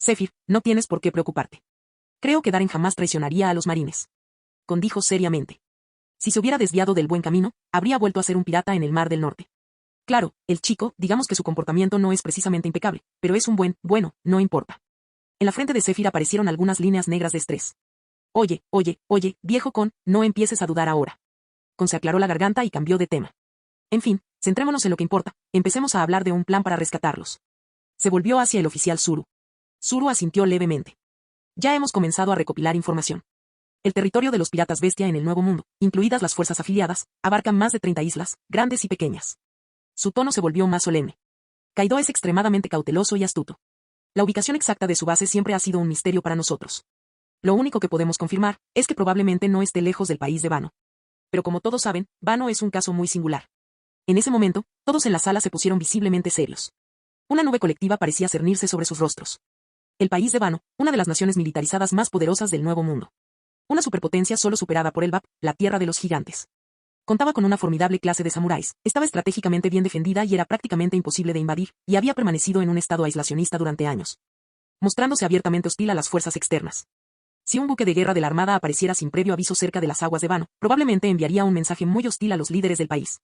Zephyr, no tienes por qué preocuparte. Creo que Darren jamás traicionaría a los marines. Condijo seriamente. Si se hubiera desviado del buen camino, habría vuelto a ser un pirata en el Mar del Norte. Claro, el chico, digamos que su comportamiento no es precisamente impecable, pero es un bueno, no importa. En la frente de Zephyr aparecieron algunas líneas negras de estrés. Oye, viejo no empieces a dudar ahora. Se aclaró la garganta y cambió de tema. En fin, centrémonos en lo que importa, empecemos a hablar de un plan para rescatarlos. Se volvió hacia el oficial Zuru. Zuru asintió levemente. Ya hemos comenzado a recopilar información. El territorio de los piratas bestia en el Nuevo Mundo, incluidas las fuerzas afiliadas, abarca más de 30 islas, grandes y pequeñas. Su tono se volvió más solemne. Kaido es extremadamente cauteloso y astuto. La ubicación exacta de su base siempre ha sido un misterio para nosotros. Lo único que podemos confirmar es que probablemente no esté lejos del país de Wano. Pero como todos saben, Wano es un caso muy singular. En ese momento, todos en la sala se pusieron visiblemente serios. Una nube colectiva parecía cernirse sobre sus rostros. El país de Wano, una de las naciones militarizadas más poderosas del Nuevo Mundo. Una superpotencia solo superada por Elbap, la tierra de los gigantes. Contaba con una formidable clase de samuráis, estaba estratégicamente bien defendida y era prácticamente imposible de invadir, y había permanecido en un estado aislacionista durante años, mostrándose abiertamente hostil a las fuerzas externas. Si un buque de guerra de la Armada apareciera sin previo aviso cerca de las aguas de Wano, probablemente enviaría un mensaje muy hostil a los líderes del país.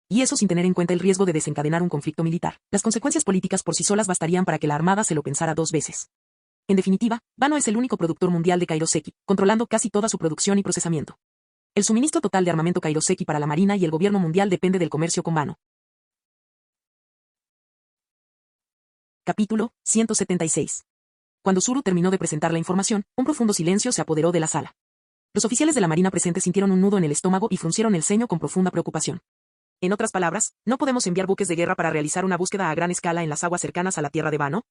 Y eso sin tener en cuenta el riesgo de desencadenar un conflicto militar. Las consecuencias políticas por sí solas bastarían para que la Armada se lo pensara dos veces. En definitiva, Wano es el único productor mundial de kairoseki, controlando casi toda su producción y procesamiento. El suministro total de armamento kairoseki para la Marina y el gobierno mundial depende del comercio con Wano. Capítulo 176. Cuando Zuru terminó de presentar la información, un profundo silencio se apoderó de la sala. Los oficiales de la Marina presentes sintieron un nudo en el estómago y fruncieron el ceño con profunda preocupación. En otras palabras, ¿no podemos enviar buques de guerra para realizar una búsqueda a gran escala en las aguas cercanas a la tierra de Wano?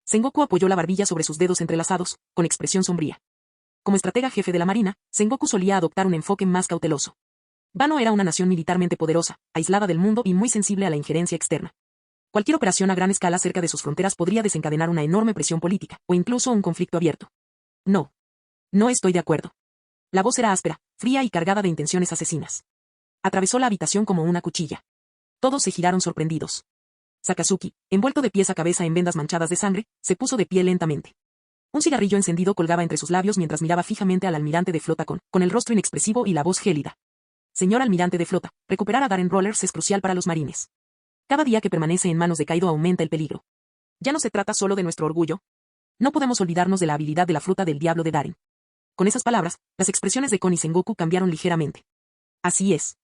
Sengoku apoyó la barbilla sobre sus dedos entrelazados, con expresión sombría. Como estratega jefe de la Marina, Sengoku solía adoptar un enfoque más cauteloso. Wano era una nación militarmente poderosa, aislada del mundo y muy sensible a la injerencia externa. Cualquier operación a gran escala cerca de sus fronteras podría desencadenar una enorme presión política, o incluso un conflicto abierto. No. No estoy de acuerdo. La voz era áspera, fría y cargada de intenciones asesinas. Atravesó la habitación como una cuchilla. Todos se giraron sorprendidos. Sakazuki, envuelto de pies a cabeza en vendas manchadas de sangre, se puso de pie lentamente. Un cigarrillo encendido colgaba entre sus labios mientras miraba fijamente al almirante de flota con el rostro inexpresivo y la voz gélida. Señor almirante de flota, recuperar a Darren Rollers es crucial para los marines. Cada día que permanece en manos de Kaido aumenta el peligro. Ya no se trata solo de nuestro orgullo. No podemos olvidarnos de la habilidad de la fruta del diablo de Darren. Con esas palabras, las expresiones de Kon y Sengoku cambiaron ligeramente. Así es.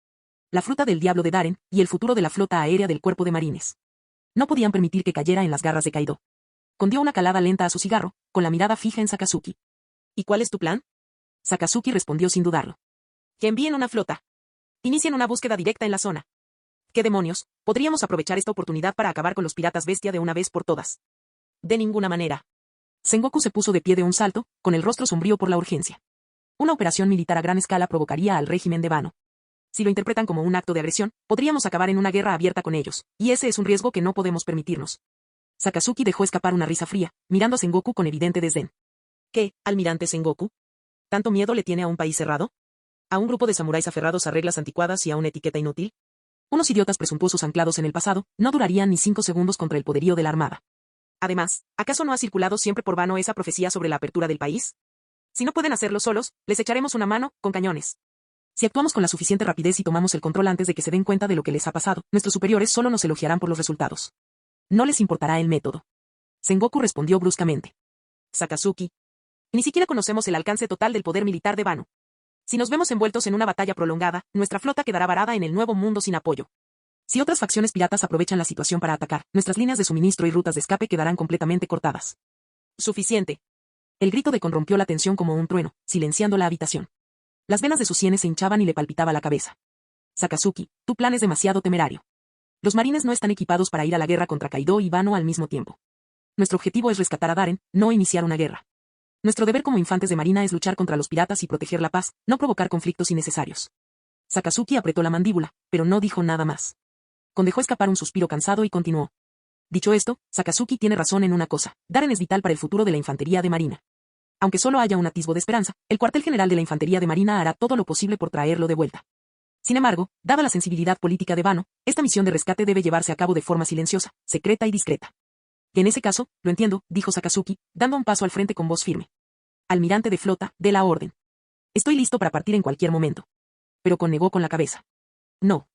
La fruta del diablo de Darren, y el futuro de la flota aérea del cuerpo de marines. No podían permitir que cayera en las garras de Kaido. Kon dio una calada lenta a su cigarro, con la mirada fija en Sakazuki. ¿Y cuál es tu plan? Sakazuki respondió sin dudarlo. Que envíen una flota. Inicien una búsqueda directa en la zona. ¿Qué demonios? Podríamos aprovechar esta oportunidad para acabar con los piratas bestia de una vez por todas. De ninguna manera. Sengoku se puso de pie de un salto, con el rostro sombrío por la urgencia. Una operación militar a gran escala provocaría al régimen de Wano. Si lo interpretan como un acto de agresión, podríamos acabar en una guerra abierta con ellos, y ese es un riesgo que no podemos permitirnos. Sakazuki dejó escapar una risa fría, mirando a Sengoku con evidente desdén. ¿Qué, almirante Sengoku? ¿Tanto miedo le tiene a un país cerrado? ¿A un grupo de samuráis aferrados a reglas anticuadas y a una etiqueta inútil? Unos idiotas presuntuosos anclados en el pasado no durarían ni 5 segundos contra el poderío de la armada. Además, ¿acaso no ha circulado siempre por vano esa profecía sobre la apertura del país? Si no pueden hacerlo solos, les echaremos una mano, con cañones. Si actuamos con la suficiente rapidez y tomamos el control antes de que se den cuenta de lo que les ha pasado, nuestros superiores solo nos elogiarán por los resultados. No les importará el método. Sengoku respondió bruscamente. Sakazuki. Ni siquiera conocemos el alcance total del poder militar de Wano. Si nos vemos envueltos en una batalla prolongada, nuestra flota quedará varada en el nuevo mundo sin apoyo. Si otras facciones piratas aprovechan la situación para atacar, nuestras líneas de suministro y rutas de escape quedarán completamente cortadas. Suficiente. El grito de Kon rompió la tensión como un trueno, silenciando la habitación. Las venas de sus sienes se hinchaban y le palpitaba la cabeza. Sakazuki, tu plan es demasiado temerario. Los marines no están equipados para ir a la guerra contra Kaido y Wano al mismo tiempo. Nuestro objetivo es rescatar a Daren, no iniciar una guerra. Nuestro deber como infantes de marina es luchar contra los piratas y proteger la paz, no provocar conflictos innecesarios. Sakazuki apretó la mandíbula, pero no dijo nada más. Kon dejó escapar un suspiro cansado y continuó. Dicho esto, Sakazuki tiene razón en una cosa, Daren es vital para el futuro de la infantería de marina. Aunque solo haya un atisbo de esperanza, el cuartel general de la infantería de marina hará todo lo posible por traerlo de vuelta. Sin embargo, dada la sensibilidad política de Wano, esta misión de rescate debe llevarse a cabo de forma silenciosa, secreta y discreta. Y en ese caso, lo entiendo, dijo Sakazuki, dando un paso al frente con voz firme. Almirante de flota, dé la orden. Estoy listo para partir en cualquier momento. Pero Kon negó con la cabeza. No.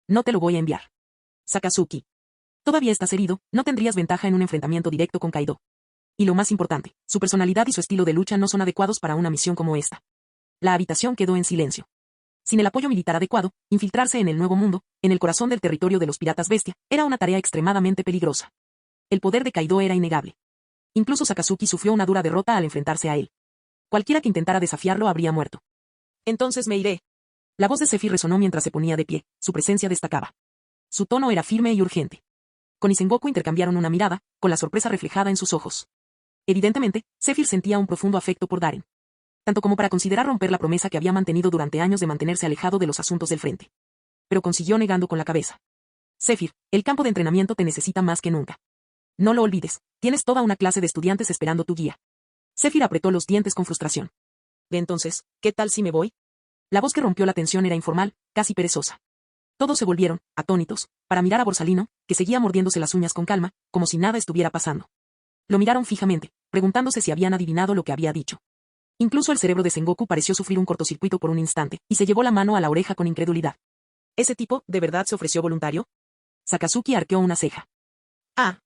No te lo voy a enviar. Sakazuki. Todavía estás herido, no tendrías ventaja en un enfrentamiento directo con Kaido. Y lo más importante, su personalidad y su estilo de lucha no son adecuados para una misión como esta. La habitación quedó en silencio. Sin el apoyo militar adecuado, infiltrarse en el Nuevo Mundo, en el corazón del territorio de los piratas bestia, era una tarea extremadamente peligrosa. El poder de Kaido era innegable. Incluso Sakazuki sufrió una dura derrota al enfrentarse a él. Cualquiera que intentara desafiarlo habría muerto. Entonces me iré. La voz de Zephyr resonó mientras se ponía de pie, su presencia destacaba. Su tono era firme y urgente. Kon y Sengoku intercambiaron una mirada, con la sorpresa reflejada en sus ojos. Evidentemente, Zephyr sentía un profundo afecto por Daren. Tanto como para considerar romper la promesa que había mantenido durante años de mantenerse alejado de los asuntos del frente. Pero consiguió negando con la cabeza. Zephyr, el campo de entrenamiento te necesita más que nunca. No lo olvides, tienes toda una clase de estudiantes esperando tu guía. Zephyr apretó los dientes con frustración. Entonces, ¿qué tal si me voy? La voz que rompió la tensión era informal, casi perezosa. Todos se volvieron, atónitos, para mirar a Borsalino, que seguía mordiéndose las uñas con calma, como si nada estuviera pasando. Lo miraron fijamente, preguntándose si habían adivinado lo que había dicho. Incluso el cerebro de Sengoku pareció sufrir un cortocircuito por un instante, y se llevó la mano a la oreja con incredulidad. ¿Ese tipo, de verdad se ofreció voluntario? Sakazuki arqueó una ceja. Ah.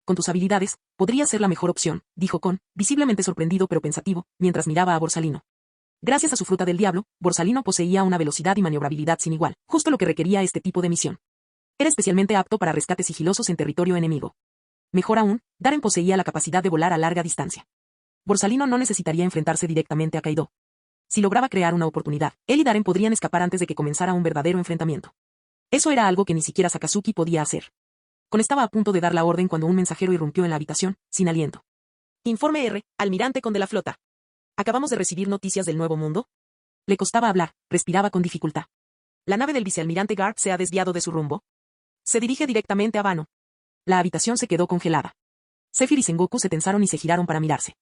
Con tus habilidades, podría ser la mejor opción, dijo Kon, visiblemente sorprendido pero pensativo, mientras miraba a Borsalino. Gracias a su fruta del diablo, Borsalino poseía una velocidad y maniobrabilidad sin igual, justo lo que requería este tipo de misión. Era especialmente apto para rescates sigilosos en territorio enemigo. Mejor aún, Daren poseía la capacidad de volar a larga distancia. Borsalino no necesitaría enfrentarse directamente a Kaido. Si lograba crear una oportunidad, él y Daren podrían escapar antes de que comenzara un verdadero enfrentamiento. Eso era algo que ni siquiera Sakazuki podía hacer. Kon estaba a punto de dar la orden cuando un mensajero irrumpió en la habitación, sin aliento. Informe R, almirante Kon de la flota. ¿Acabamos de recibir noticias del Nuevo Mundo? Le costaba hablar, respiraba con dificultad. La nave del vicealmirante Garp se ha desviado de su rumbo. Se dirige directamente a Wano. La habitación se quedó congelada. Zephyr y Sengoku se tensaron y se giraron para mirarse.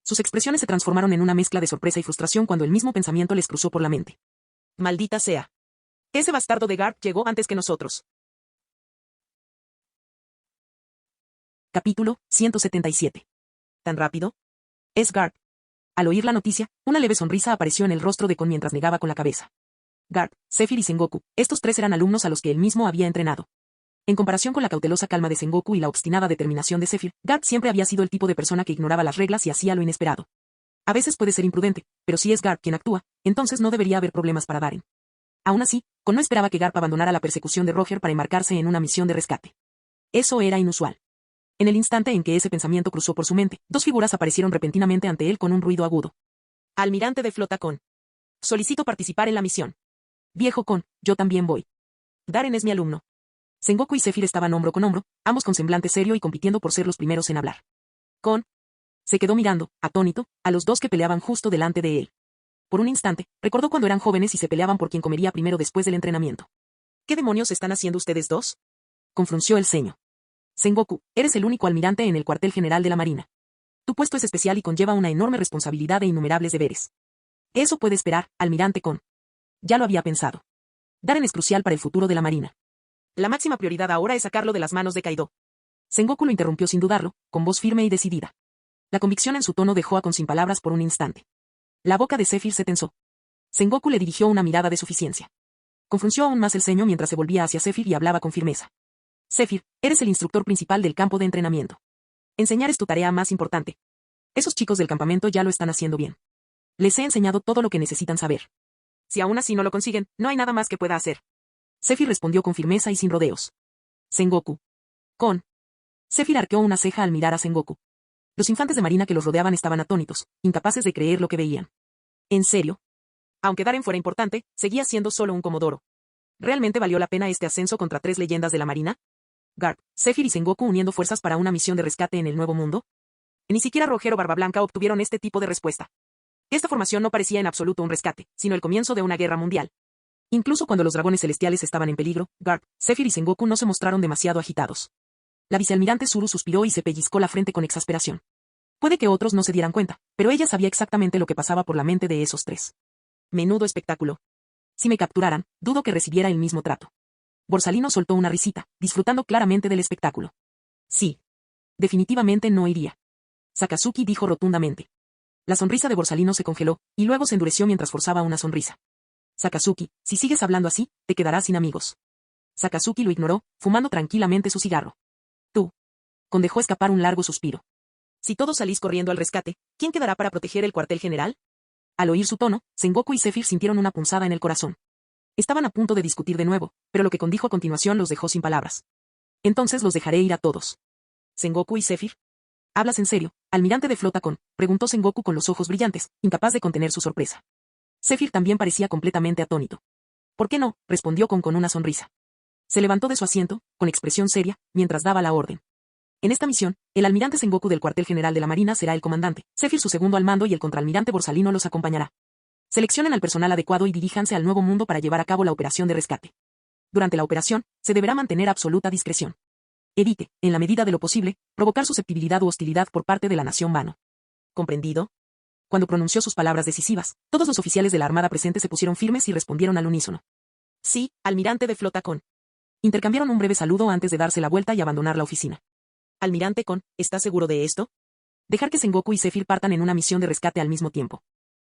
Sus expresiones se transformaron en una mezcla de sorpresa y frustración cuando el mismo pensamiento les cruzó por la mente. Maldita sea. Ese bastardo de Garp llegó antes que nosotros. Capítulo 177. ¿Tan rápido? Es Garp. Al oír la noticia, una leve sonrisa apareció en el rostro de Kon mientras negaba con la cabeza. Garp, Zephyr y Sengoku, estos tres eran alumnos a los que él mismo había entrenado. En comparación con la cautelosa calma de Sengoku y la obstinada determinación de Zephyr, Garp siempre había sido el tipo de persona que ignoraba las reglas y hacía lo inesperado. A veces puede ser imprudente, pero si es Garp quien actúa, entonces no debería haber problemas para Daren. Aún así, Kon no esperaba que Garp abandonara la persecución de Roger para embarcarse en una misión de rescate. Eso era inusual. En el instante en que ese pensamiento cruzó por su mente, dos figuras aparecieron repentinamente ante él con un ruido agudo. Almirante de flota Kon. Solicito participar en la misión. Viejo Kon, yo también voy. Daren es mi alumno. Sengoku y Zephyr estaban hombro con hombro, ambos con semblante serio y compitiendo por ser los primeros en hablar. Kon se quedó mirando, atónito, a los dos que peleaban justo delante de él. Por un instante, recordó cuando eran jóvenes y se peleaban por quién comería primero después del entrenamiento. ¿Qué demonios están haciendo ustedes dos? Confrunció el ceño. Sengoku, eres el único almirante en el cuartel general de la Marina. Tu puesto es especial y conlleva una enorme responsabilidad e innumerables deberes. Eso puede esperar, almirante Kon. Ya lo había pensado. Daren es crucial para el futuro de la Marina. La máxima prioridad ahora es sacarlo de las manos de Kaido. Sengoku lo interrumpió sin dudarlo, con voz firme y decidida. La convicción en su tono dejó a Kon sin palabras por un instante. La boca de Zephyr se tensó. Sengoku le dirigió una mirada de suficiencia. Confrunció aún más el ceño mientras se volvía hacia Zephyr y hablaba con firmeza. Zephyr, eres el instructor principal del campo de entrenamiento. Enseñar es tu tarea más importante. Esos chicos del campamento ya lo están haciendo bien. Les he enseñado todo lo que necesitan saber. Si aún así no lo consiguen, no hay nada más que pueda hacer. Zephyr respondió con firmeza y sin rodeos. Sengoku. Kon. Zephyr arqueó una ceja al mirar a Sengoku. Los infantes de marina que los rodeaban estaban atónitos, incapaces de creer lo que veían. ¿En serio? Aunque Daren fuera importante, seguía siendo solo un comodoro. ¿Realmente valió la pena este ascenso contra 3 leyendas de la marina? Garp, Zephyr y Sengoku uniendo fuerzas para una misión de rescate en el Nuevo Mundo. Ni siquiera Roger o Barba Blanca obtuvieron este tipo de respuesta. Esta formación no parecía en absoluto un rescate, sino el comienzo de una guerra mundial. Incluso cuando los dragones celestiales estaban en peligro, Garp, Zephyr y Sengoku no se mostraron demasiado agitados. La vicealmirante Zuru suspiró y se pellizcó la frente con exasperación. Puede que otros no se dieran cuenta, pero ella sabía exactamente lo que pasaba por la mente de esos 3. Menudo espectáculo. Si me capturaran, dudo que recibiera el mismo trato. Borsalino soltó una risita, disfrutando claramente del espectáculo. Sí. Definitivamente no iría. Sakazuki dijo rotundamente. La sonrisa de Borsalino se congeló, y luego se endureció mientras forzaba una sonrisa. Sakazuki, si sigues hablando así, te quedarás sin amigos. Sakazuki lo ignoró, fumando tranquilamente su cigarro. Tú. Kon dejó escapar un largo suspiro. Si todos salís corriendo al rescate, ¿quién quedará para proteger el cuartel general? Al oír su tono, Sengoku y Zephyr sintieron una punzada en el corazón. Estaban a punto de discutir de nuevo, pero lo que Kon dijo a continuación los dejó sin palabras. Entonces los dejaré ir a todos. Sengoku y Zephyr. ¿Hablas en serio, almirante de flota Kon? Preguntó Sengoku con los ojos brillantes, incapaz de contener su sorpresa. Zephyr también parecía completamente atónito. ¿Por qué no? Respondió Kon con una sonrisa. Se levantó de su asiento, con expresión seria, mientras daba la orden. En esta misión, el almirante Sengoku del cuartel general de la Marina será el comandante, Zephyr su segundo al mando y el contraalmirante Borsalino los acompañará. Seleccionen al personal adecuado y diríjanse al Nuevo Mundo para llevar a cabo la operación de rescate. Durante la operación, se deberá mantener absoluta discreción. Evite, en la medida de lo posible, provocar susceptibilidad u hostilidad por parte de la nación Wano. ¿Comprendido? Cuando pronunció sus palabras decisivas, todos los oficiales de la armada presentes se pusieron firmes y respondieron al unísono. Sí, almirante de flota Kon. Intercambiaron un breve saludo antes de darse la vuelta y abandonar la oficina. Almirante Kon, ¿estás seguro de esto? Dejar que Sengoku y Zephyr partan en una misión de rescate al mismo tiempo.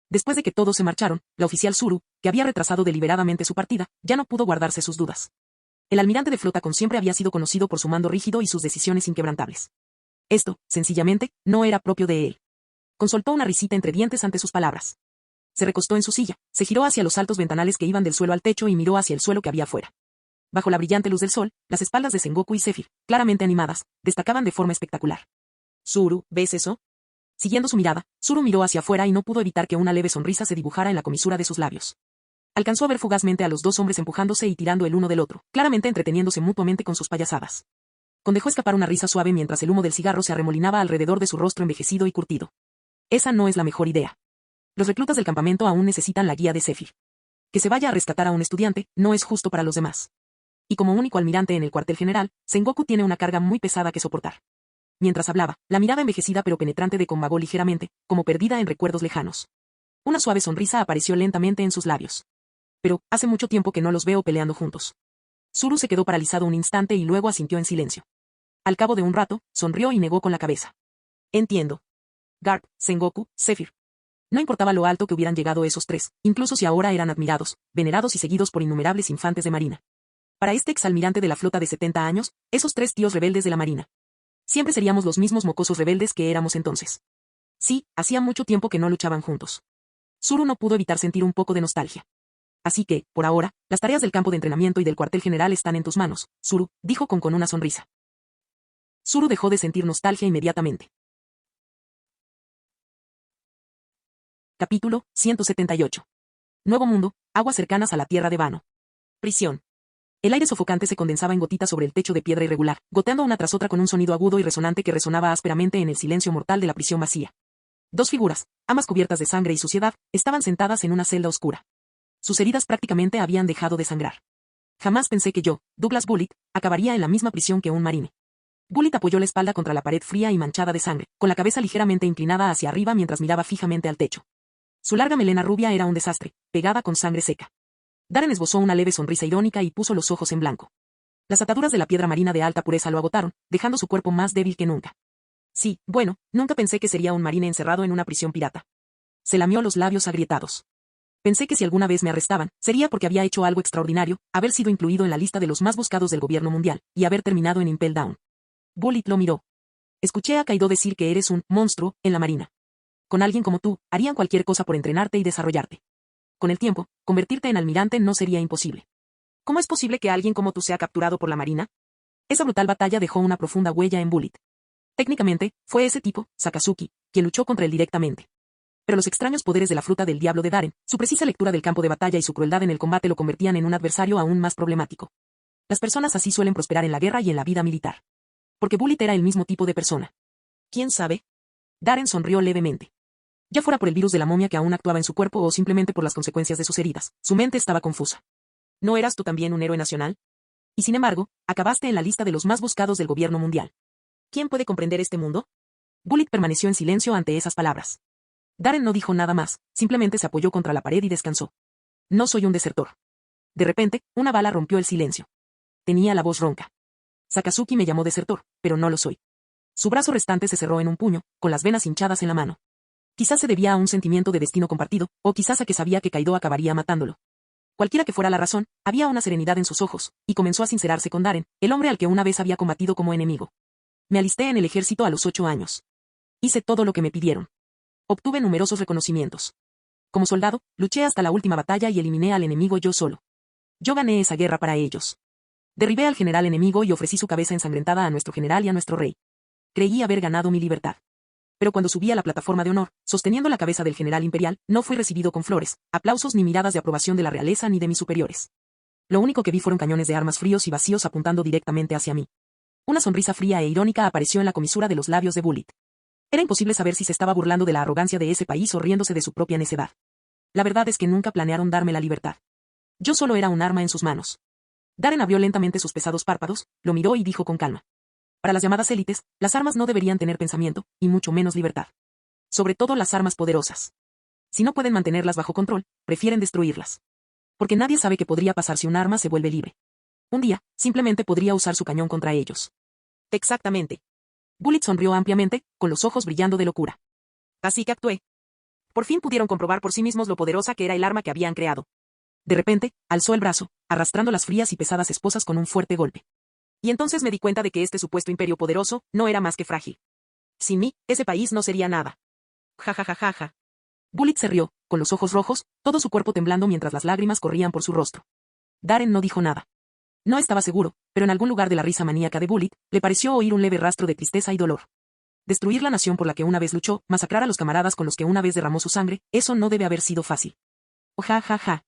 Después de que todos se marcharon, la oficial Zuru, que había retrasado deliberadamente su partida, ya no pudo guardarse sus dudas. El almirante de flota Kon siempre había sido conocido por su mando rígido y sus decisiones inquebrantables. Esto, sencillamente, no era propio de él. Kon soltó una risita entre dientes ante sus palabras. Se recostó en su silla, se giró hacia los altos ventanales que iban del suelo al techo y miró hacia el suelo que había afuera. Bajo la brillante luz del sol, las espaldas de Sengoku y Zephyr, claramente animadas, destacaban de forma espectacular. Zuru, ¿ves eso? Siguiendo su mirada, Zuru miró hacia afuera y no pudo evitar que una leve sonrisa se dibujara en la comisura de sus labios. Alcanzó a ver fugazmente a los 2 hombres empujándose y tirando el uno del otro, claramente entreteniéndose mutuamente con sus payasadas. Kon dejó escapar una risa suave mientras el humo del cigarro se arremolinaba alrededor de su rostro envejecido y curtido. Esa no es la mejor idea. Los reclutas del campamento aún necesitan la guía de Zephyr. Que se vaya a rescatar a un estudiante, no es justo para los demás. Y como único almirante en el cuartel general, Sengoku tiene una carga muy pesada que soportar. Mientras hablaba, la mirada envejecida pero penetrante de Kon vagó ligeramente, como perdida en recuerdos lejanos. Una suave sonrisa apareció lentamente en sus labios. Pero, hace mucho tiempo que no los veo peleando juntos. Zuru se quedó paralizado un instante y luego asintió en silencio. Al cabo de un rato, sonrió y negó con la cabeza. Entiendo. Garp, Sengoku, Zephyr. No importaba lo alto que hubieran llegado esos 3, incluso si ahora eran admirados, venerados y seguidos por innumerables infantes de marina. Para este exalmirante de la flota de 70 años, esos 3 tíos rebeldes de la marina. Siempre seríamos los mismos mocosos rebeldes que éramos entonces. Sí, hacía mucho tiempo que no luchaban juntos. Zuru no pudo evitar sentir un poco de nostalgia. Así que, por ahora, las tareas del campo de entrenamiento y del cuartel general están en tus manos, Zuru, dijo con una sonrisa. Zuru dejó de sentir nostalgia inmediatamente. Capítulo 178. Nuevo Mundo, aguas cercanas a la tierra de Wano. Prisión. El aire sofocante se condensaba en gotitas sobre el techo de piedra irregular, goteando una tras otra con un sonido agudo y resonante que resonaba ásperamente en el silencio mortal de la prisión vacía. Dos figuras, ambas cubiertas de sangre y suciedad, estaban sentadas en una celda oscura. Sus heridas prácticamente habían dejado de sangrar. Jamás pensé que yo, Douglas Bullitt, acabaría en la misma prisión que un marine. Bullitt apoyó la espalda contra la pared fría y manchada de sangre, con la cabeza ligeramente inclinada hacia arriba mientras miraba fijamente al techo. Su larga melena rubia era un desastre, pegada con sangre seca. Darren esbozó una leve sonrisa irónica y puso los ojos en blanco. Las ataduras de la piedra marina de alta pureza lo agotaron, dejando su cuerpo más débil que nunca. Sí, bueno, nunca pensé que sería un marine encerrado en una prisión pirata. Se lamió los labios agrietados. Pensé que si alguna vez me arrestaban, sería porque había hecho algo extraordinario, haber sido incluido en la lista de los más buscados del gobierno mundial, y haber terminado en Impel Down. Bullitt lo miró. Escuché a Kaido decir que eres un monstruo en la marina. Con alguien como tú, harían cualquier cosa por entrenarte y desarrollarte. Con el tiempo, convertirte en almirante no sería imposible. ¿Cómo es posible que alguien como tú sea capturado por la marina? Esa brutal batalla dejó una profunda huella en Bullitt. Técnicamente, fue ese tipo, Sakazuki, quien luchó contra él directamente. Pero los extraños poderes de la fruta del diablo de Darren, su precisa lectura del campo de batalla y su crueldad en el combate lo convertían en un adversario aún más problemático. Las personas así suelen prosperar en la guerra y en la vida militar. Porque Bullitt era el mismo tipo de persona. ¿Quién sabe? Darren sonrió levemente. Ya fuera por el virus de la momia que aún actuaba en su cuerpo o simplemente por las consecuencias de sus heridas, su mente estaba confusa. ¿No eras tú también un héroe nacional? Y sin embargo, acabaste en la lista de los más buscados del gobierno mundial. ¿Quién puede comprender este mundo? Bullitt permaneció en silencio ante esas palabras. Darren no dijo nada más, simplemente se apoyó contra la pared y descansó. No soy un desertor. De repente, una bala rompió el silencio. Tenía la voz ronca. Sakazuki me llamó desertor, pero no lo soy. Su brazo restante se cerró en un puño, con las venas hinchadas en la mano. Quizás se debía a un sentimiento de destino compartido, o quizás a que sabía que Kaido acabaría matándolo. Cualquiera que fuera la razón, había una serenidad en sus ojos, y comenzó a sincerarse con Darren, el hombre al que una vez había combatido como enemigo. Me alisté en el ejército a los 8 años. Hice todo lo que me pidieron. Obtuve numerosos reconocimientos. Como soldado, luché hasta la última batalla y eliminé al enemigo yo solo. Yo gané esa guerra para ellos. Derribé al general enemigo y ofrecí su cabeza ensangrentada a nuestro general y a nuestro rey. Creí haber ganado mi libertad. Pero cuando subí a la plataforma de honor, sosteniendo la cabeza del general imperial, no fui recibido con flores, aplausos ni miradas de aprobación de la realeza ni de mis superiores. Lo único que vi fueron cañones de armas fríos y vacíos apuntando directamente hacia mí. Una sonrisa fría e irónica apareció en la comisura de los labios de Bullitt. Era imposible saber si se estaba burlando de la arrogancia de ese país o riéndose de su propia necedad. La verdad es que nunca planearon darme la libertad. Yo solo era un arma en sus manos. Darren abrió lentamente sus pesados párpados, lo miró y dijo con calma. Para las llamadas élites, las armas no deberían tener pensamiento, y mucho menos libertad. Sobre todo las armas poderosas. Si no pueden mantenerlas bajo control, prefieren destruirlas. Porque nadie sabe qué podría pasar si un arma se vuelve libre. Un día, simplemente podría usar su cañón contra ellos. Exactamente. Bullitt sonrió ampliamente, con los ojos brillando de locura. Así que actué. Por fin pudieron comprobar por sí mismos lo poderosa que era el arma que habían creado. De repente, alzó el brazo, arrastrando las frías y pesadas esposas con un fuerte golpe. Y entonces me di cuenta de que este supuesto imperio poderoso no era más que frágil. Sin mí, ese país no sería nada. Ja ja ja ja ja. Bullitt se rió, con los ojos rojos, todo su cuerpo temblando mientras las lágrimas corrían por su rostro. Darren no dijo nada. No estaba seguro, pero en algún lugar de la risa maníaca de Bullitt, le pareció oír un leve rastro de tristeza y dolor. Destruir la nación por la que una vez luchó, masacrar a los camaradas con los que una vez derramó su sangre, eso no debe haber sido fácil. Ja ja ja.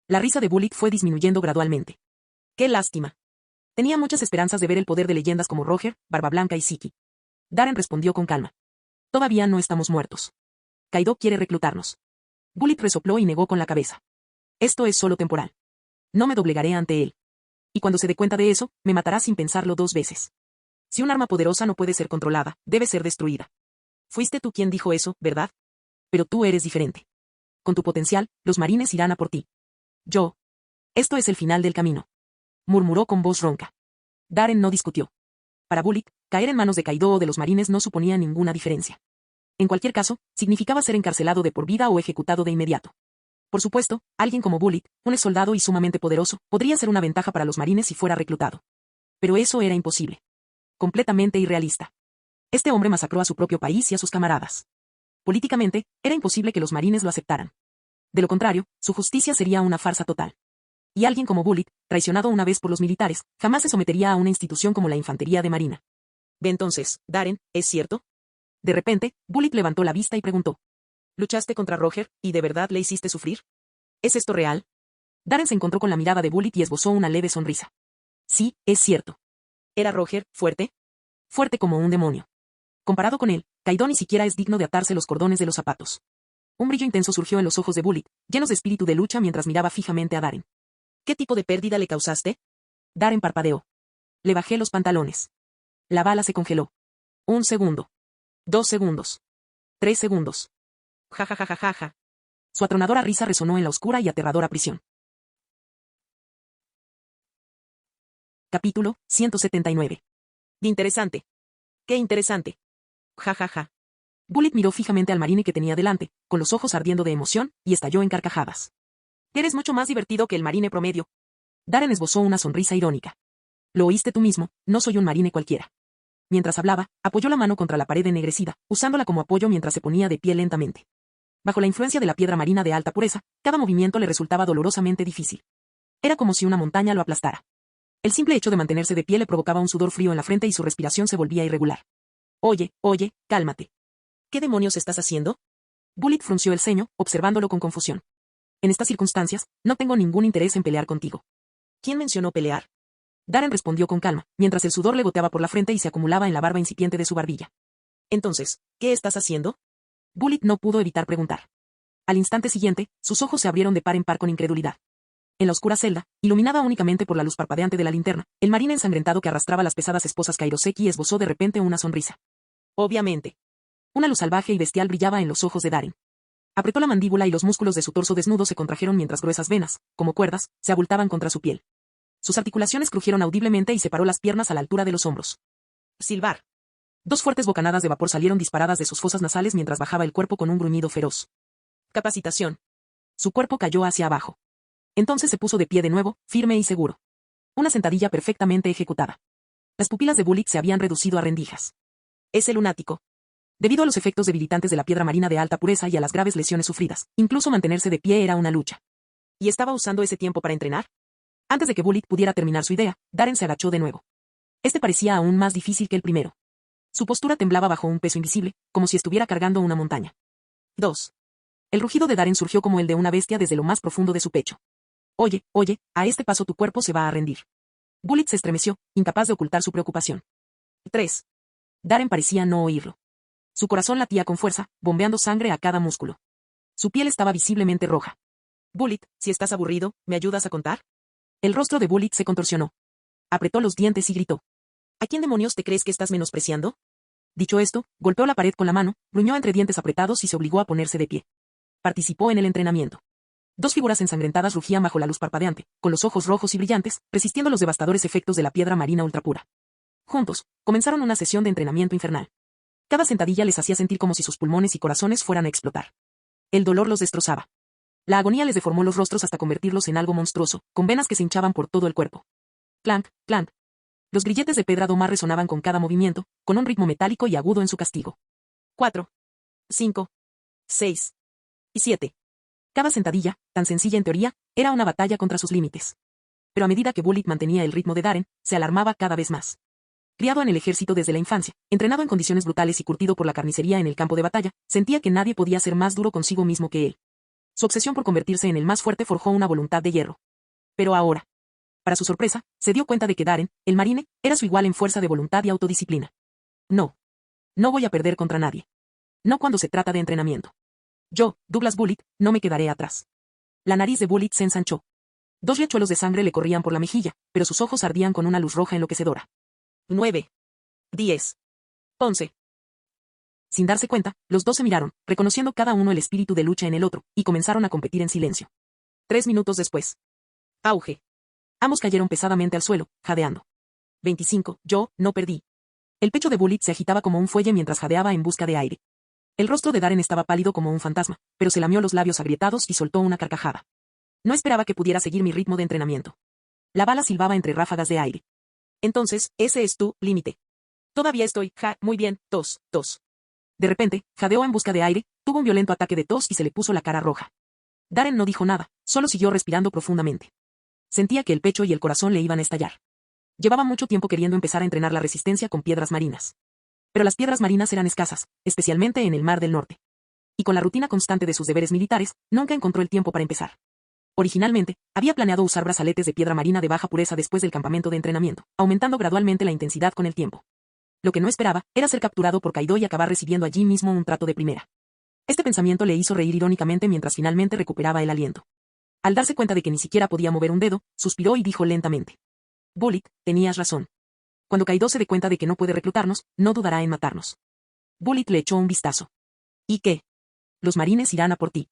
La risa de Bullitt fue disminuyendo gradualmente. ¡Qué lástima! Tenía muchas esperanzas de ver el poder de leyendas como Roger, Barba Blanca y Siki. Darren respondió con calma. Todavía no estamos muertos. Kaido quiere reclutarnos. Bullitt resopló y negó con la cabeza. Esto es solo temporal. No me doblegaré ante él. Y cuando se dé cuenta de eso, me matará sin pensarlo 2 veces. Si un arma poderosa no puede ser controlada, debe ser destruida. Fuiste tú quien dijo eso, ¿verdad? Pero tú eres diferente. Con tu potencial, los marines irán a por ti. Yo. Esto es el final del camino. Murmuró con voz ronca. Darren no discutió. Para Bullitt, caer en manos de Kaido o de los marines no suponía ninguna diferencia. En cualquier caso, significaba ser encarcelado de por vida o ejecutado de inmediato. Por supuesto, alguien como Bullitt, un exsoldado y sumamente poderoso, podría ser una ventaja para los marines si fuera reclutado. Pero eso era imposible. Completamente irrealista. Este hombre masacró a su propio país y a sus camaradas. Políticamente, era imposible que los marines lo aceptaran. De lo contrario, su justicia sería una farsa total. Y alguien como Bullitt, traicionado una vez por los militares, jamás se sometería a una institución como la infantería de marina. Ve entonces, Darren, ¿es cierto? De repente, Bullitt levantó la vista y preguntó. ¿Luchaste contra Roger, y de verdad le hiciste sufrir? ¿Es esto real? Darren se encontró con la mirada de Bullitt y esbozó una leve sonrisa. Sí, es cierto. ¿Era Roger fuerte? Fuerte como un demonio. Comparado con él, Kaido ni siquiera es digno de atarse los cordones de los zapatos. Un brillo intenso surgió en los ojos de Bullet, llenos de espíritu de lucha mientras miraba fijamente a Darren. ¿Qué tipo de pérdida le causaste? Darren parpadeó. Le bajé los pantalones. La bala se congeló. 1 segundo. 2 segundos. 3 segundos. Ja ja ja ja ja ja. Su atronadora risa resonó en la oscura y aterradora prisión. Capítulo 179. Interesante. ¡Qué interesante! Ja ja ja. Bullet miró fijamente al marine que tenía delante, con los ojos ardiendo de emoción, y estalló en carcajadas. Eres mucho más divertido que el marine promedio. Darren esbozó una sonrisa irónica. Lo oíste tú mismo, no soy un marine cualquiera. Mientras hablaba, apoyó la mano contra la pared ennegrecida, usándola como apoyo mientras se ponía de pie lentamente. Bajo la influencia de la piedra marina de alta pureza, cada movimiento le resultaba dolorosamente difícil. Era como si una montaña lo aplastara. El simple hecho de mantenerse de pie le provocaba un sudor frío en la frente y su respiración se volvía irregular. Oye, cálmate. ¿Qué demonios estás haciendo? Bullet frunció el ceño, observándolo con confusión. En estas circunstancias, no tengo ningún interés en pelear contigo. ¿Quién mencionó pelear? Darren respondió con calma, mientras el sudor le goteaba por la frente y se acumulaba en la barba incipiente de su barbilla. Entonces, ¿qué estás haciendo? Bullet no pudo evitar preguntar. Al instante siguiente, sus ojos se abrieron de par en par con incredulidad. En la oscura celda, iluminada únicamente por la luz parpadeante de la linterna, el marine ensangrentado que arrastraba las pesadas esposas Kairoseki esbozó de repente una sonrisa. Obviamente. Una luz salvaje y bestial brillaba en los ojos de Darren. Apretó la mandíbula y los músculos de su torso desnudo se contrajeron mientras gruesas venas, como cuerdas, se abultaban contra su piel. Sus articulaciones crujieron audiblemente y separó las piernas a la altura de los hombros. Silbar. 2 fuertes bocanadas de vapor salieron disparadas de sus fosas nasales mientras bajaba el cuerpo con un gruñido feroz. Capacitación. Su cuerpo cayó hacia abajo. Entonces se puso de pie de nuevo, firme y seguro. Una sentadilla perfectamente ejecutada. Las pupilas de Bullet se habían reducido a rendijas. Ese lunático. Debido a los efectos debilitantes de la piedra marina de alta pureza y a las graves lesiones sufridas, incluso mantenerse de pie era una lucha. ¿Y estaba usando ese tiempo para entrenar? Antes de que Bullet pudiera terminar su idea, Darren se agachó de nuevo. Este parecía aún más difícil que el primero. Su postura temblaba bajo un peso invisible, como si estuviera cargando una montaña. 2. El rugido de Darren surgió como el de una bestia desde lo más profundo de su pecho. Oye, a este paso tu cuerpo se va a rendir. Bullet se estremeció, incapaz de ocultar su preocupación. 3. Darren parecía no oírlo. Su corazón latía con fuerza, bombeando sangre a cada músculo. Su piel estaba visiblemente roja. Bullet, si estás aburrido, ¿me ayudas a contar? El rostro de Bullet se contorsionó. Apretó los dientes y gritó. ¿A quién demonios te crees que estás menospreciando? Dicho esto, golpeó la pared con la mano, gruñó entre dientes apretados y se obligó a ponerse de pie. Participó en el entrenamiento. 2 figuras ensangrentadas rugían bajo la luz parpadeante, con los ojos rojos y brillantes, resistiendo los devastadores efectos de la piedra marina ultrapura. Juntos, comenzaron una sesión de entrenamiento infernal. Cada sentadilla les hacía sentir como si sus pulmones y corazones fueran a explotar. El dolor los destrozaba. La agonía les deformó los rostros hasta convertirlos en algo monstruoso, con venas que se hinchaban por todo el cuerpo. Clank, clank. Los grilletes de pedra domar resonaban con cada movimiento, con un ritmo metálico y agudo en su castigo. 4, 5, 6 y 7. Cada sentadilla, tan sencilla en teoría, era una batalla contra sus límites. Pero a medida que Bullet mantenía el ritmo de Darren, se alarmaba cada vez más. Criado en el ejército desde la infancia, entrenado en condiciones brutales y curtido por la carnicería en el campo de batalla, sentía que nadie podía ser más duro consigo mismo que él. Su obsesión por convertirse en el más fuerte forjó una voluntad de hierro. Pero ahora, para su sorpresa, se dio cuenta de que Darren, el marine, era su igual en fuerza de voluntad y autodisciplina. No. No voy a perder contra nadie. No cuando se trata de entrenamiento. Yo, Douglas Bullet, no me quedaré atrás. La nariz de Bullet se ensanchó. 2 riachuelos de sangre le corrían por la mejilla, pero sus ojos ardían con una luz roja enloquecedora. 9. 10. 11. Sin darse cuenta, los 2 se miraron, reconociendo cada uno el espíritu de lucha en el otro, y comenzaron a competir en silencio. 3 minutos después. Auge. Ambos cayeron pesadamente al suelo, jadeando. 25. Yo, no perdí. El pecho de Bullet se agitaba como un fuelle mientras jadeaba en busca de aire. El rostro de Darren estaba pálido como un fantasma, pero se lamió los labios agrietados y soltó una carcajada. No esperaba que pudiera seguir mi ritmo de entrenamiento. La bala silbaba entre ráfagas de aire. Entonces, ese es tu límite. Todavía estoy, muy bien, tos. De repente, jadeó en busca de aire, tuvo un violento ataque de tos y se le puso la cara roja. Darren no dijo nada, solo siguió respirando profundamente. Sentía que el pecho y el corazón le iban a estallar. Llevaba mucho tiempo queriendo empezar a entrenar la resistencia con piedras marinas. Pero las piedras marinas eran escasas, especialmente en el Mar del Norte. Y con la rutina constante de sus deberes militares, nunca encontró el tiempo para empezar. Originalmente, había planeado usar brazaletes de piedra marina de baja pureza después del campamento de entrenamiento, aumentando gradualmente la intensidad con el tiempo. Lo que no esperaba era ser capturado por Kaido y acabar recibiendo allí mismo un trato de primera. Este pensamiento le hizo reír irónicamente mientras finalmente recuperaba el aliento. Al darse cuenta de que ni siquiera podía mover un dedo, suspiró y dijo lentamente: Bullet, tenías razón. Cuando Kaido se dé cuenta de que no puede reclutarnos, no dudará en matarnos. Bullet le echó un vistazo. ¿Y qué? Los marines irán a por ti.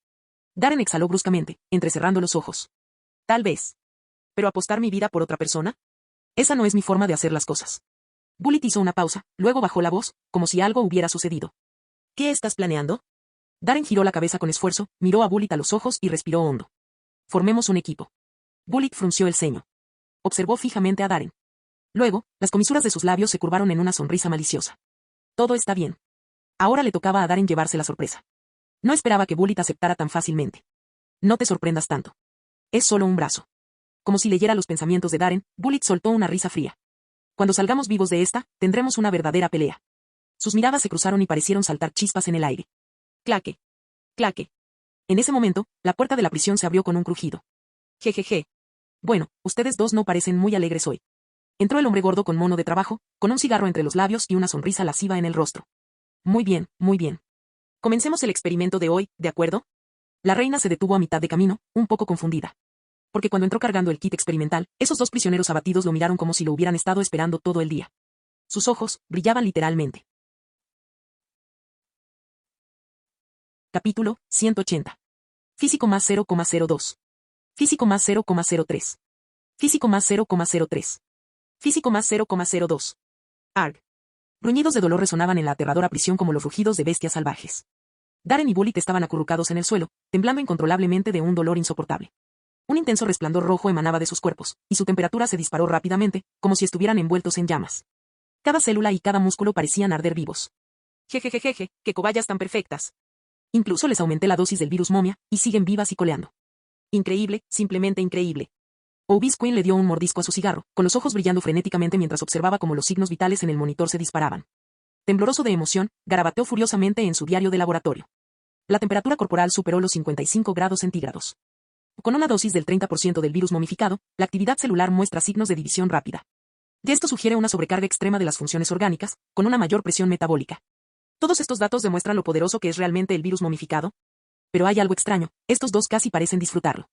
Darren exhaló bruscamente, entrecerrando los ojos. Tal vez. ¿Pero apostar mi vida por otra persona? Esa no es mi forma de hacer las cosas. Bullet hizo una pausa, luego bajó la voz, como si algo hubiera sucedido. ¿Qué estás planeando? Darren giró la cabeza con esfuerzo, miró a Bullet a los ojos y respiró hondo. Formemos un equipo. Bullet frunció el ceño. Observó fijamente a Darren. Luego, las comisuras de sus labios se curvaron en una sonrisa maliciosa. Todo está bien. Ahora le tocaba a Darren llevarse la sorpresa. No esperaba que Bullet aceptara tan fácilmente. No te sorprendas tanto. Es solo un brazo. Como si leyera los pensamientos de Darren, Bullet soltó una risa fría. Cuando salgamos vivos de esta, tendremos una verdadera pelea. Sus miradas se cruzaron y parecieron saltar chispas en el aire. Claque. Claque. En ese momento, la puerta de la prisión se abrió con un crujido. Jejeje. Bueno, ustedes dos no parecen muy alegres hoy. Entró el hombre gordo con mono de trabajo, con un cigarro entre los labios y una sonrisa lasciva en el rostro. Muy bien, muy bien. Comencemos el experimento de hoy, ¿de acuerdo? La reina se detuvo a mitad de camino, un poco confundida. Porque cuando entró cargando el kit experimental, esos dos prisioneros abatidos lo miraron como si lo hubieran estado esperando todo el día. Sus ojos brillaban literalmente. Capítulo 180. Físico más 0,02. Físico más 0,03. Físico más 0,03. Físico más 0,02. Arg. Gruñidos de dolor resonaban en la aterradora prisión como los rugidos de bestias salvajes. Darren y Bullet estaban acurrucados en el suelo, temblando incontrolablemente de un dolor insoportable. Un intenso resplandor rojo emanaba de sus cuerpos, y su temperatura se disparó rápidamente, como si estuvieran envueltos en llamas. Cada célula y cada músculo parecían arder vivos. Jejejejeje, qué cobayas tan perfectas. Incluso les aumenté la dosis del virus momia, y siguen vivas y coleando. Increíble, simplemente increíble. Obis Queen le dio un mordisco a su cigarro, con los ojos brillando frenéticamente mientras observaba cómo los signos vitales en el monitor se disparaban. Tembloroso de emoción, garabateó furiosamente en su diario de laboratorio. La temperatura corporal superó los 55 grados centígrados. Con una dosis del 30% del virus momificado, la actividad celular muestra signos de división rápida. Y esto sugiere una sobrecarga extrema de las funciones orgánicas, con una mayor presión metabólica. Todos estos datos demuestran lo poderoso que es realmente el virus momificado. Pero hay algo extraño, estos dos casi parecen disfrutarlo.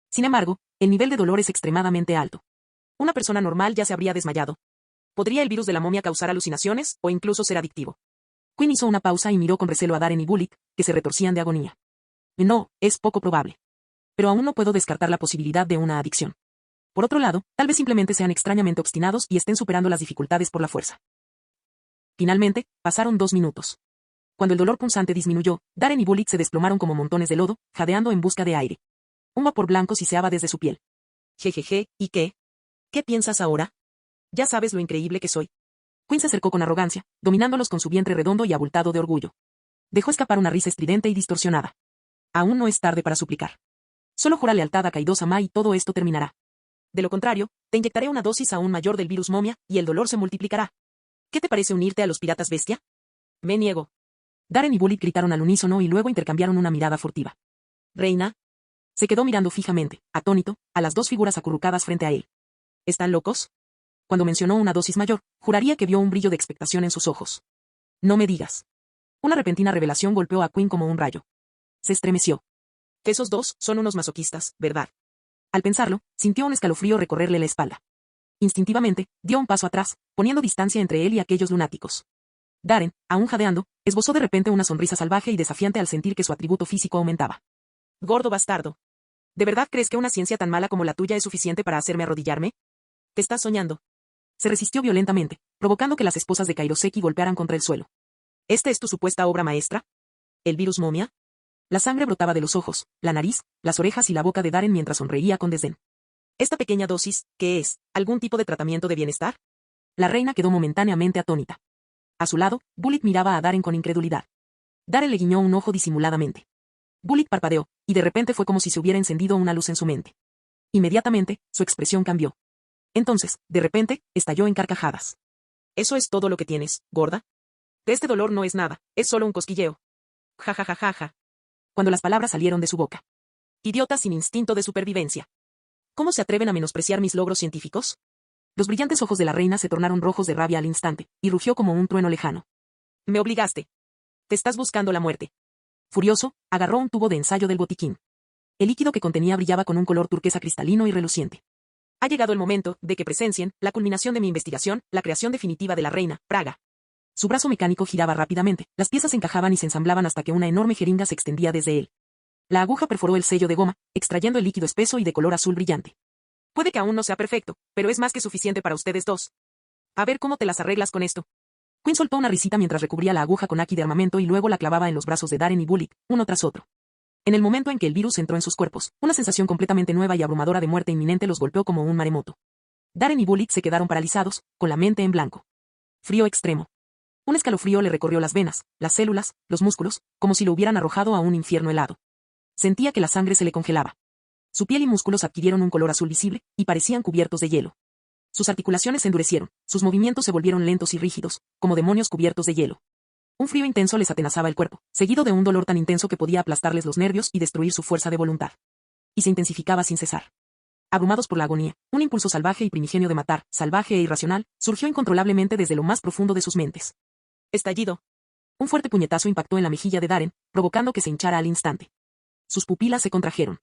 Sin embargo, el nivel de dolor es extremadamente alto. Una persona normal ya se habría desmayado. ¿Podría el virus de la momia causar alucinaciones, o incluso ser adictivo? Quinn hizo una pausa y miró con recelo a Darren y Bullet, que se retorcían de agonía. No, es poco probable. Pero aún no puedo descartar la posibilidad de una adicción. Por otro lado, tal vez simplemente sean extrañamente obstinados y estén superando las dificultades por la fuerza. Finalmente, pasaron 2 minutos. Cuando el dolor punzante disminuyó, Darren y Bullet se desplomaron como montones de lodo, jadeando en busca de aire. Un vapor blanco siseaba desde su piel. Jejeje, ¿y qué? ¿Qué piensas ahora? Ya sabes lo increíble que soy. Quinn se acercó con arrogancia, dominándolos con su vientre redondo y abultado de orgullo. Dejó escapar una risa estridente y distorsionada. Aún no es tarde para suplicar. Solo jura lealtad a Kaido-sama y todo esto terminará. De lo contrario, te inyectaré una dosis aún mayor del virus momia, y el dolor se multiplicará. ¿Qué te parece unirte a los piratas bestia? Me niego. Darren y Bullet gritaron al unísono y luego intercambiaron una mirada furtiva. Reina. Se quedó mirando fijamente, atónito, a las dos figuras acurrucadas frente a él. ¿Están locos? Cuando mencionó una dosis mayor, juraría que vio un brillo de expectación en sus ojos. No me digas. Una repentina revelación golpeó a Quinn como un rayo. Se estremeció. Esos dos son unos masoquistas, ¿verdad? Al pensarlo, sintió un escalofrío recorrerle la espalda. Instintivamente, dio un paso atrás, poniendo distancia entre él y aquellos lunáticos. Darren, aún jadeando, esbozó de repente una sonrisa salvaje y desafiante al sentir que su atributo físico aumentaba. Gordo bastardo. ¿De verdad crees que una ciencia tan mala como la tuya es suficiente para hacerme arrodillarme? Te estás soñando. Se resistió violentamente, provocando que las esposas de Kairoseki golpearan contra el suelo. ¿Esta es tu supuesta obra maestra? ¿El virus momia? La sangre brotaba de los ojos, la nariz, las orejas y la boca de Darren mientras sonreía con desdén. ¿Esta pequeña dosis, qué es? ¿Algún tipo de tratamiento de bienestar? La reina quedó momentáneamente atónita. A su lado, Bullet miraba a Darren con incredulidad. Darren le guiñó un ojo disimuladamente. Bullet parpadeó, y de repente fue como si se hubiera encendido una luz en su mente. Inmediatamente, su expresión cambió. Entonces, de repente, estalló en carcajadas. ¿Eso es todo lo que tienes, gorda? Este dolor no es nada, es solo un cosquilleo. Ja ja ja ja ja. Cuando las palabras salieron de su boca. Idiotas sin instinto de supervivencia. ¿Cómo se atreven a menospreciar mis logros científicos? Los brillantes ojos de la reina se tornaron rojos de rabia al instante, y rugió como un trueno lejano. Me obligaste. Te estás buscando la muerte. Furioso, agarró un tubo de ensayo del botiquín. El líquido que contenía brillaba con un color turquesa cristalino y reluciente. Ha llegado el momento de que presencien la culminación de mi investigación, la creación definitiva de la reina, Praga. Su brazo mecánico giraba rápidamente, las piezas encajaban y se ensamblaban hasta que una enorme jeringa se extendía desde él. La aguja perforó el sello de goma, extrayendo el líquido espeso y de color azul brillante. Puede que aún no sea perfecto, pero es más que suficiente para ustedes dos. A ver cómo te las arreglas con esto. Quinn soltó una risita mientras recubría la aguja con Aki de armamento y luego la clavaba en los brazos de Darren y Bullock, uno tras otro. En el momento en que el virus entró en sus cuerpos, una sensación completamente nueva y abrumadora de muerte inminente los golpeó como un maremoto. Darren y Bullock se quedaron paralizados, con la mente en blanco. Frío extremo. Un escalofrío le recorrió las venas, las células, los músculos, como si lo hubieran arrojado a un infierno helado. Sentía que la sangre se le congelaba. Su piel y músculos adquirieron un color azul visible, y parecían cubiertos de hielo. Sus articulaciones se endurecieron, sus movimientos se volvieron lentos y rígidos, como demonios cubiertos de hielo. Un frío intenso les atenazaba el cuerpo, seguido de un dolor tan intenso que podía aplastarles los nervios y destruir su fuerza de voluntad. Y se intensificaba sin cesar. Abrumados por la agonía, un impulso salvaje y primigenio de matar, salvaje e irracional, surgió incontrolablemente desde lo más profundo de sus mentes. Estallido. Un fuerte puñetazo impactó en la mejilla de Darren, provocando que se hinchara al instante. Sus pupilas se contrajeron.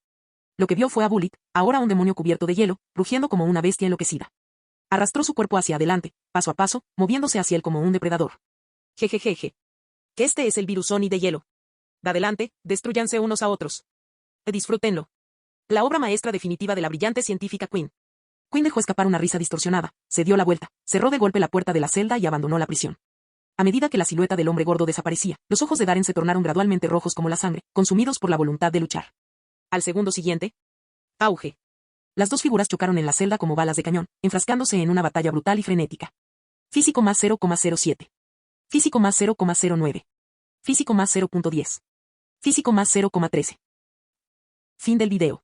Lo que vio fue a Bullock, ahora un demonio cubierto de hielo, rugiendo como una bestia enloquecida. Arrastró su cuerpo hacia adelante, paso a paso, moviéndose hacia él como un depredador. Jejejeje. Que este es el virus Oni de hielo. De adelante, destrúyanse unos a otros. Disfrútenlo. La obra maestra definitiva de la brillante científica Quinn. Quinn dejó escapar una risa distorsionada, se dio la vuelta, cerró de golpe la puerta de la celda y abandonó la prisión. A medida que la silueta del hombre gordo desaparecía, los ojos de Darren se tornaron gradualmente rojos como la sangre, consumidos por la voluntad de luchar. Al segundo siguiente. Auge. Las dos figuras chocaron en la celda como balas de cañón, enfrascándose en una batalla brutal y frenética. Físico más 0,07. Físico más 0,09. Físico más 0,10. Físico más 0,13. Fin del video.